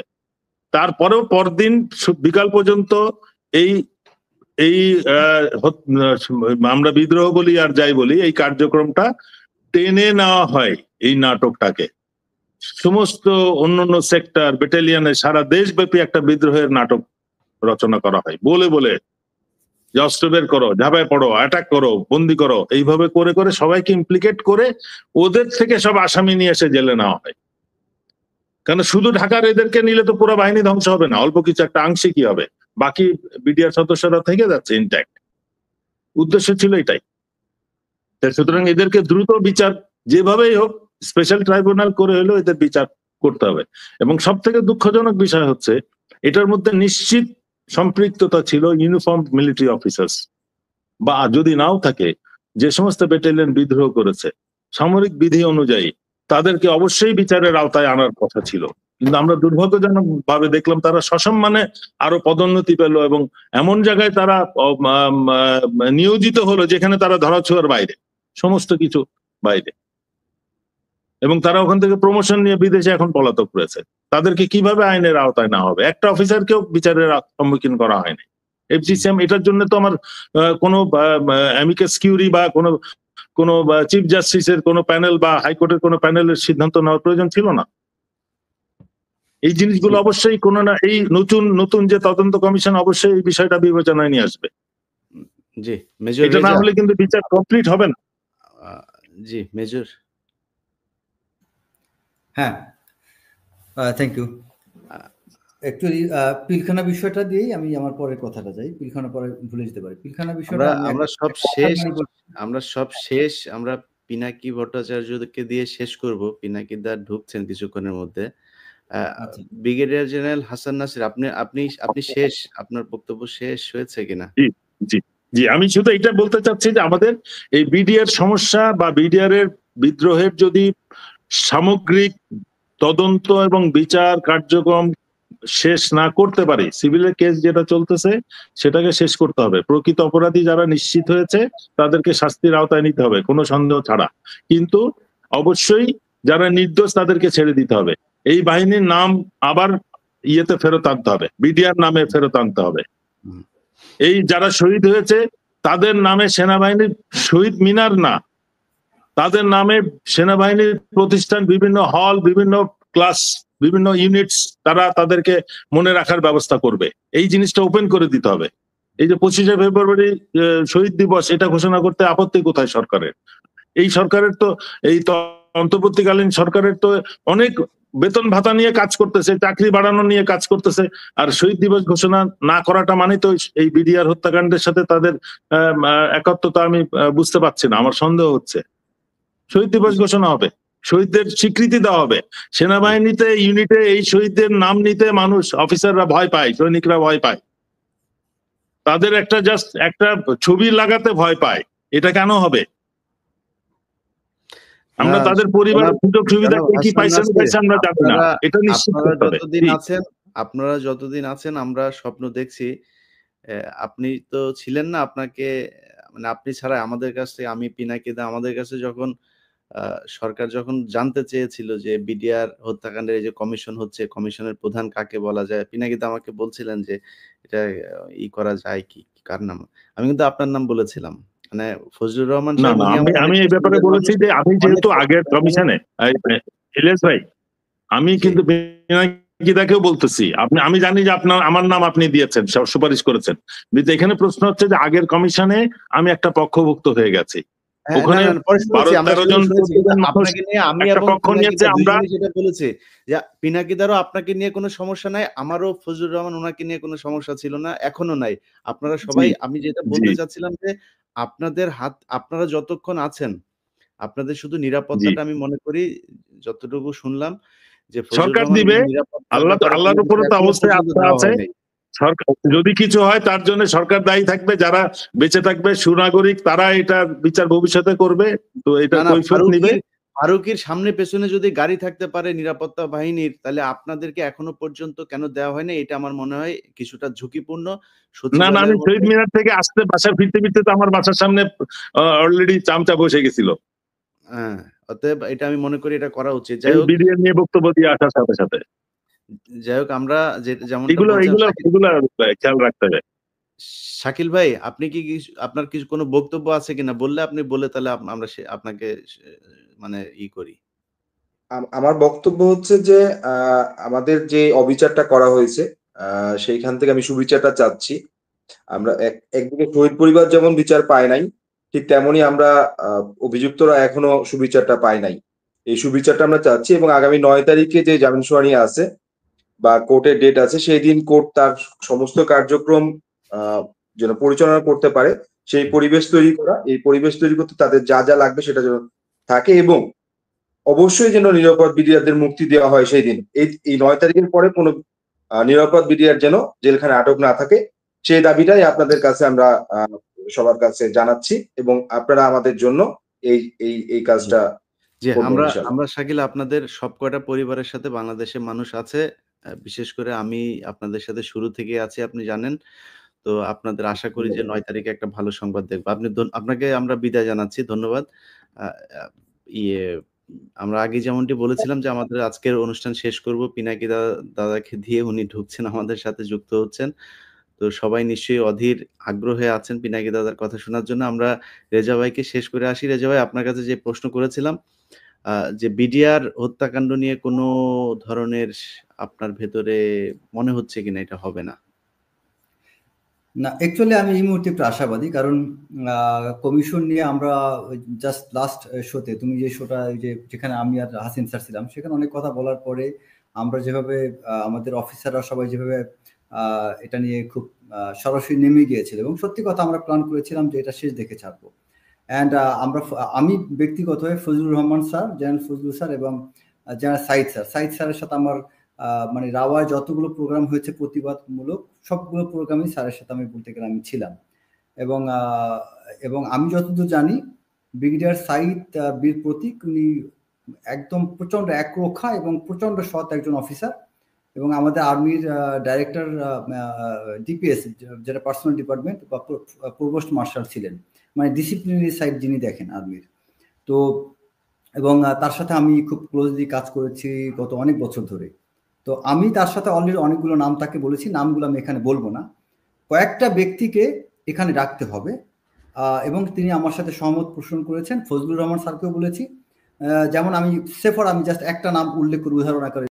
তারপরেও পরদিন বিকাল পর্যন্ত এই এই আমরা বিদ্রোহ বলি আর যাই বলি, এই কার্যক্রমটা টেনে নেওয়া হয় এই নাটকটাকে। সমস্ত অন্যান্য সেক্টর ব্যাটালিয়নে সারা দেশব্যাপী একটা বিদ্রোহের নাটক রচনা করা হয়, বলে বলে যে অস্ত্র বের করো, ঝাঁপায় পড়ো, অ্যাটাক করো, বন্দি করো, এইভাবে করে করে সবাইকে ইমপ্লিকেট করে ওদের থেকে সব আসামি নিয়ে এসে জেলে নেওয়া হয়। কারণ শুধু ঢাকার এদেরকে নিলে তো পুরো বাহিনী ধ্বংস হবে না, অল্প কিছু একটা আংশিকই হবে, বাকি বিডিআর সদস্যরা থেকে যাচ্ছে ইনট্যাক্ট। উদ্দেশ্য ছিল এটাই। সুতরাং এদেরকে দ্রুত বিচার যেভাবেই হোক স্পেশাল ট্রাইব্যুনাল করে হলেও এদের বিচার করতে হবে। এবং সব থেকে দুঃখজনক বিষয় হচ্ছে এটার মধ্যে নিশ্চিত সম্পৃক্ততা ছিল ইউনিফর্ম মিলিটারি অফিসার্স, বা যদি নাও থাকে যে সমস্ত ব্যাটালিয়ন বিদ্রোহ করেছে সামরিক বিধি অনুযায়ী তাদেরকে অবশ্যই বিচারের আওতায় আনার কথা ছিল। কিন্তু আমরা দুর্ভাগ্যজনক ভাবে দেখলাম তারা সসম্মানে আরো পদোন্নতি পেল এবং এমন জায়গায় তারা নিয়োজিত হলো যেখানে তারা ধরাছোঁয়ার বাইরে, সমস্ত কিছু বাইরে, এবং তারা ওখান থেকে প্রমোশন নিয়ে বিদেশে এখন পলাতক রয়েছে। তাদেরকে কিভাবে আইনের আওতায় না হবে? একটা অফিসারকেও বিচারের সম্মুখীন করা হয়নি। এফজিসিএম এটার জন্য তো আমার কোনো অ্যামিকাস কিউরি বা কোনো চিফ জাস্টিসের কোনো প্যানেল বা হাইকোর্টের কোনো প্যানেলের সিদ্ধান্ত নেওয়ার প্রয়োজন ছিল না। এই জিনিসগুলো অবশ্যই কোনো না, এই নতুন যে তদন্ত কমিশন অবশ্যই এই বিষয়টা বিবেচনায় নিয়ে আসবে। জি মেজর, এটা না হলে কিন্তু বিচার কমপ্লিট হবে না। জি মেজর। হ্যাঁ, থ্যাংক ইউ। অ্যাকচুয়ালি পিলখানা বিষয়টা দিয়েই আমি আমার পরের কথাটা যাই। পিলখানা পরে ভুলে যেতে পারি। পিলখানা বিষয়টা আমরা সব শেষ আমরা পিনাকি ভট্টাচার্যকে দিয়ে শেষ করব। পিনাকি দা ঢুকছেন কিছুক্ষণের মধ্যে। ব্রিগেডিয়ার জেনারেল হাসান নাসির, আপনি শেষ, আপনার বক্তব্য শেষ হয়েছে কিনা? জি জি জি, আমি শুধু এটা বলতে চাচ্ছি যে আমাদের এই বিডিআর সমস্যা বা বিডিআর এর বিদ্রোহের যদি সামগ্রিক তদন্ত এবং বিচার কার্যক্রম শেষ না করতে পারি, সিভিলের কেস যেটা চলতেছে সেটাকে শেষ করতে হবে। প্রকৃত অপরাধী যারা নিশ্চিত হয়েছে তাদেরকে শাস্তির আওতায় নিতে হবে কোনো সন্দেহ ছাড়া, কিন্তু অবশ্যই যারা নির্দোষ তাদেরকে ছেড়ে দিতে হবে। এই বাহিনীর নাম আবার ইয়েতে ফেরত আনতে হবে, বিডিআর নামে ফেরত আনতে হবে। এই যারা শহীদ হয়েছে তাদের নামে সেনাবাহিনীর শহীদ মিনার না, তাদের নামে সেনাবাহিনীর প্রতিষ্ঠান, বিভিন্ন হল, বিভিন্ন ক্লাস, বিভিন্ন ইউনিটস, তারা তাদেরকে মনে রাখার ব্যবস্থা করবে। এই জিনিসটা ওপেন করে দিতে হবে। এই যে 25শে ফেব্রুয়ারি শহীদ দিবস, এটা ঘোষণা করতে আপত্তি কোথায় সরকারের? এই সরকারের তো, এই অন্তর্বর্তীকালীন সরকারের তো অনেক বেতন ভাতা নিয়ে কাজ করতেছে, চাকরি বাড়ানো নিয়ে কাজ করতেছে, আর শহীদ দিবস ঘোষণা না করাটা মানে তো এই বিডিআর হত্যাকাণ্ডের সাথে তাদের একাত্মতা আমি বুঝতে পারছি না। আমার সন্দেহ হচ্ছে শহীদ দিবস ঘোষণা হবে, শহীদদের স্বীকৃতি দেওয়া হবে। সেনাবাহিনীতে ইউনিটে এই শহীদদের নাম নিতে মানুষ, অফিসাররা ভয় পায়, সৈনিকরা ভয় পায়, তাদের একটা জাস্ট একটা ছবি লাগাতে ভয় পায়। এটা কেন হবে? আমরা তাদের পরিবার সুযোগ সুবিধা কি পাইছেন আমরা জানি না, এটা নিশ্চিত করতে হবে। আপনারা যতদিন আছেন আমরা স্বপ্ন দেখছি। আপনি তো ছিলেন না, আপনাকে মানে আপনি ছাড়া আমাদের কাছ থেকে, আমি পিনাকিদা, আমাদের কাছে যখন সরকার যখন জানতে চেয়েছিল যে বিডিআর হত্যাকাণ্ডের এই যে কমিশন হচ্ছে, কমিশনের প্রধান কাকে বলা যায়, পিনাকিদা আমাকে বলছিলেন যে এটা করা যায় কি, কার নাম? আমি কিন্তু আপনার নাম বলেছিলাম, মানে ফজলুর রহমান সাহেব। আমি এই ব্যাপারে বলেছি যে আমি যেহেতু আগের কমিশনে, ইলিয়াস ভাই, আমি কিন্তু পিনাকিদাকেও বলতেছি, আমি জানি যে আমার নাম আপনি দিয়েছেন, সুপারিশ করেছেন, কিন্তু এখানে প্রশ্ন হচ্ছে যে আগের কমিশনে আমি একটা পক্ষভুক্ত হয়ে গেছি। ওখানে 12-13 জন আপনাকে নিয়ে আমি এবং যেটা বলেছি যে পিনাকিদারও আপনাকে নিয়ে কোনো সমস্যা নাই, আমারও ফজলুর রহমান ওনাকে নিয়ে কোনো সমস্যা ছিল না, এখনো নাই। আপনারা সবাই, আমি যেটা বলতে চাচ্ছিলাম যে আপনারা যতক্ষণ আছেন আপনাদের শুধু নিরাপত্তাটা, আমি মনে করি যতটুকু শুনলাম যে সরকার দিবে, আল্লাহর উপরে তো অবশ্যই আস্থা আছে। সরকার যদি কিছু হয় তার জন্য সরকার দায়ী থাকবে, যারা বেঁচে থাকবে সুনাগরিক তারা এটা বিচার ভবিষ্যতে করবে, তো এটা কৈফিয়ত নিবে। ফারুকীর সামনে পেছনে যদি গাড়ি থাকতে পারে নিরাপত্তা বাহিনীর, তাহলে আপনাদেরকে এখনো পর্যন্ত কেন দেওয়া হয় না? এটা আমার মনে হয় কিছুটা ঝুঁকিপূর্ণ। না, আমি সচিবালয়ের শহীদ মধ্যে মিনার থেকে আসতে বাসায় ফিরতে তো আমার বাসার সামনে অলরেডি চামচা বসে গেছিল হ্যাঁ, অতএব এটা আমি মনে করি এটা করা উচিত। এই বিডিআর নিয়ে বক্তব্য দিয়ে আসার সাথে সাথে। যাই হোক আমরা যেমনটা এগুলো বলছিলাম এগুলো এগুলো খেয়াল রাখতে হবে। শাকিল ভাই, আপনি কি আপনার কিছু কোনো বক্তব্য আছে কিনা? বললে আপনি বলে তাহলে আমরা আপনাকে মানে করি। আমার বক্তব্য হচ্ছে যে আমাদের যে অবিচারটা করা হয়েছে সেইখান থেকে আমি সুবিচারটা চাচ্ছি। আমরা একদিকে শহীদ পরিবার যেমন বিচার পায় নাই, ঠিক তেমনি আমরা অভিযুক্তরা এখনো সুবিচারটা পায় নাই। এই সুবিচারটা আমরা চাচ্ছি এবং আগামী 9 তারিখে যে জামিন শুনানি আছে বা কোর্টের ডেট আছে, সেই দিন কোর্ট তার সমস্ত কার্যক্রম যেন পরিচালনা করতে পারে সেই পরিবেশ তৈরি করা। এই পরিবেশ তৈরি করতে তাদের যা যা লাগবে সেটা যেন থাকে এবং অবশ্যই যেন নিরাপদ বিডিআরদের মুক্তি দেওয়া হয় সেই দিন। এই 9 তারিখের পরে কোনো নিরাপদ বিডিআর যেন জেলখানে আটক না থাকে, সেই দাবিটাই আপনাদের কাছে আমরা সবার কাছে জানাচ্ছি এবং আপনারা আমাদের জন্য এই এই এই কাজটা জি, করবেন ইনশাআল্লাহ। আমরা শাকিল আপনাদের সবকয়টা পরিবারের সাথে বাংলাদেশের মানুষ আছে। বিশেষ করে আমি আপনাদের সাথে শুরু থেকে আছি, আপনি জানেন। তো আপনাদের আশা করি যে 9 তারিখে একটা ভালো সংবাদ দেখব। আপনাকে আমরা বিদায় জানাচ্ছি। ধন্যবাদ। আ আ ইয়ে আমরা আগে যেমনটি বলেছিলাম যে আমাদের আজকের অনুষ্ঠান শেষ করব পিনাকি দাদাকে দিয়ে। উনি ঢুকছেন, আমাদের সাথে যুক্ত হচ্ছেন। তো সবাই নিশ্চয়ই অধীর আগ্রহে আছেন পিনাকি দাদার কথা শোনার জন্য। আমরা রেজা ভাইকে শেষ করে আসি। রেজা ভাই, আপনার কাছে যে প্রশ্ন করেছিলাম যে বিডিআর হত্যাকাণ্ড নিয়ে কোনো ধরনের আপনার ভেতরে মনে হচ্ছে কিনা এটা হবে না? না, অ্যাকচুয়ালি আমি এই মুহূর্তে একটু আশাবাদী, কারণ কমিশন নিয়ে আমরা জাস্ট লাস্ট শোতে, তুমি যে শোটা যেখানে আমি আর হাসিন স্যার ছিলাম, সেখানে অনেক কথা বলার পরে আমরা যেভাবে আমাদের অফিসাররা সবাই যেভাবে এটা নিয়ে খুব সরাসরি নেমে গিয়েছিল এবং সত্যি কথা আমরা প্ল্যান করেছিলাম যে এটা শেষ দেখে ছাড়বো। অ্যান্ড আমি ব্যক্তিগতভাবে Fazlur Rahman sir, general Fazlul sir এবং জেনারেল সাইদ স্যারের সাথে আমার মানে রাওয়ায় যতগুলো প্রোগ্রাম হয়েছে প্রতিবাদমূলক, সবগুলো প্রোগ্রামই স্যারের সাথে আমি বলতে গেলে আমি ছিলাম। এবং আমি যতদূর জানি ব্রিগেডিয়ার সাইদ বীর প্রতীক, উনি একদম প্রচণ্ড একরোখা এবং প্রচণ্ড সৎ একজন অফিসার এবং আমাদের আর্মির ডাইরেক্টর ডিপিএস, যেটা পার্সোনাল ডিপার্টমেন্ট বা প্রভোস্ট মার্শাল ছিলেন, মানে ডিসিপ্লিনারি সাইড যিনি দেখেন আর্মির। তো এবং তার সাথে আমি খুব ক্লোজলি কাজ করেছি গত অনেক বছর ধরে। তো আমি তার সাথে অলরেডি অনেকগুলো নাম তাকে বলেছি, নামগুলো আমি এখানে বলবো না। কয়েকটা ব্যক্তিকে এখানে রাখতে হবে এবং তিনি আমার সাথে সহমত পোষণ করেছেন। ফজলুর রহমান স্যারকেও বলেছি। যেমন আমি জাস্ট একটা নাম উল্লেখ করি, উদাহরণ আকারে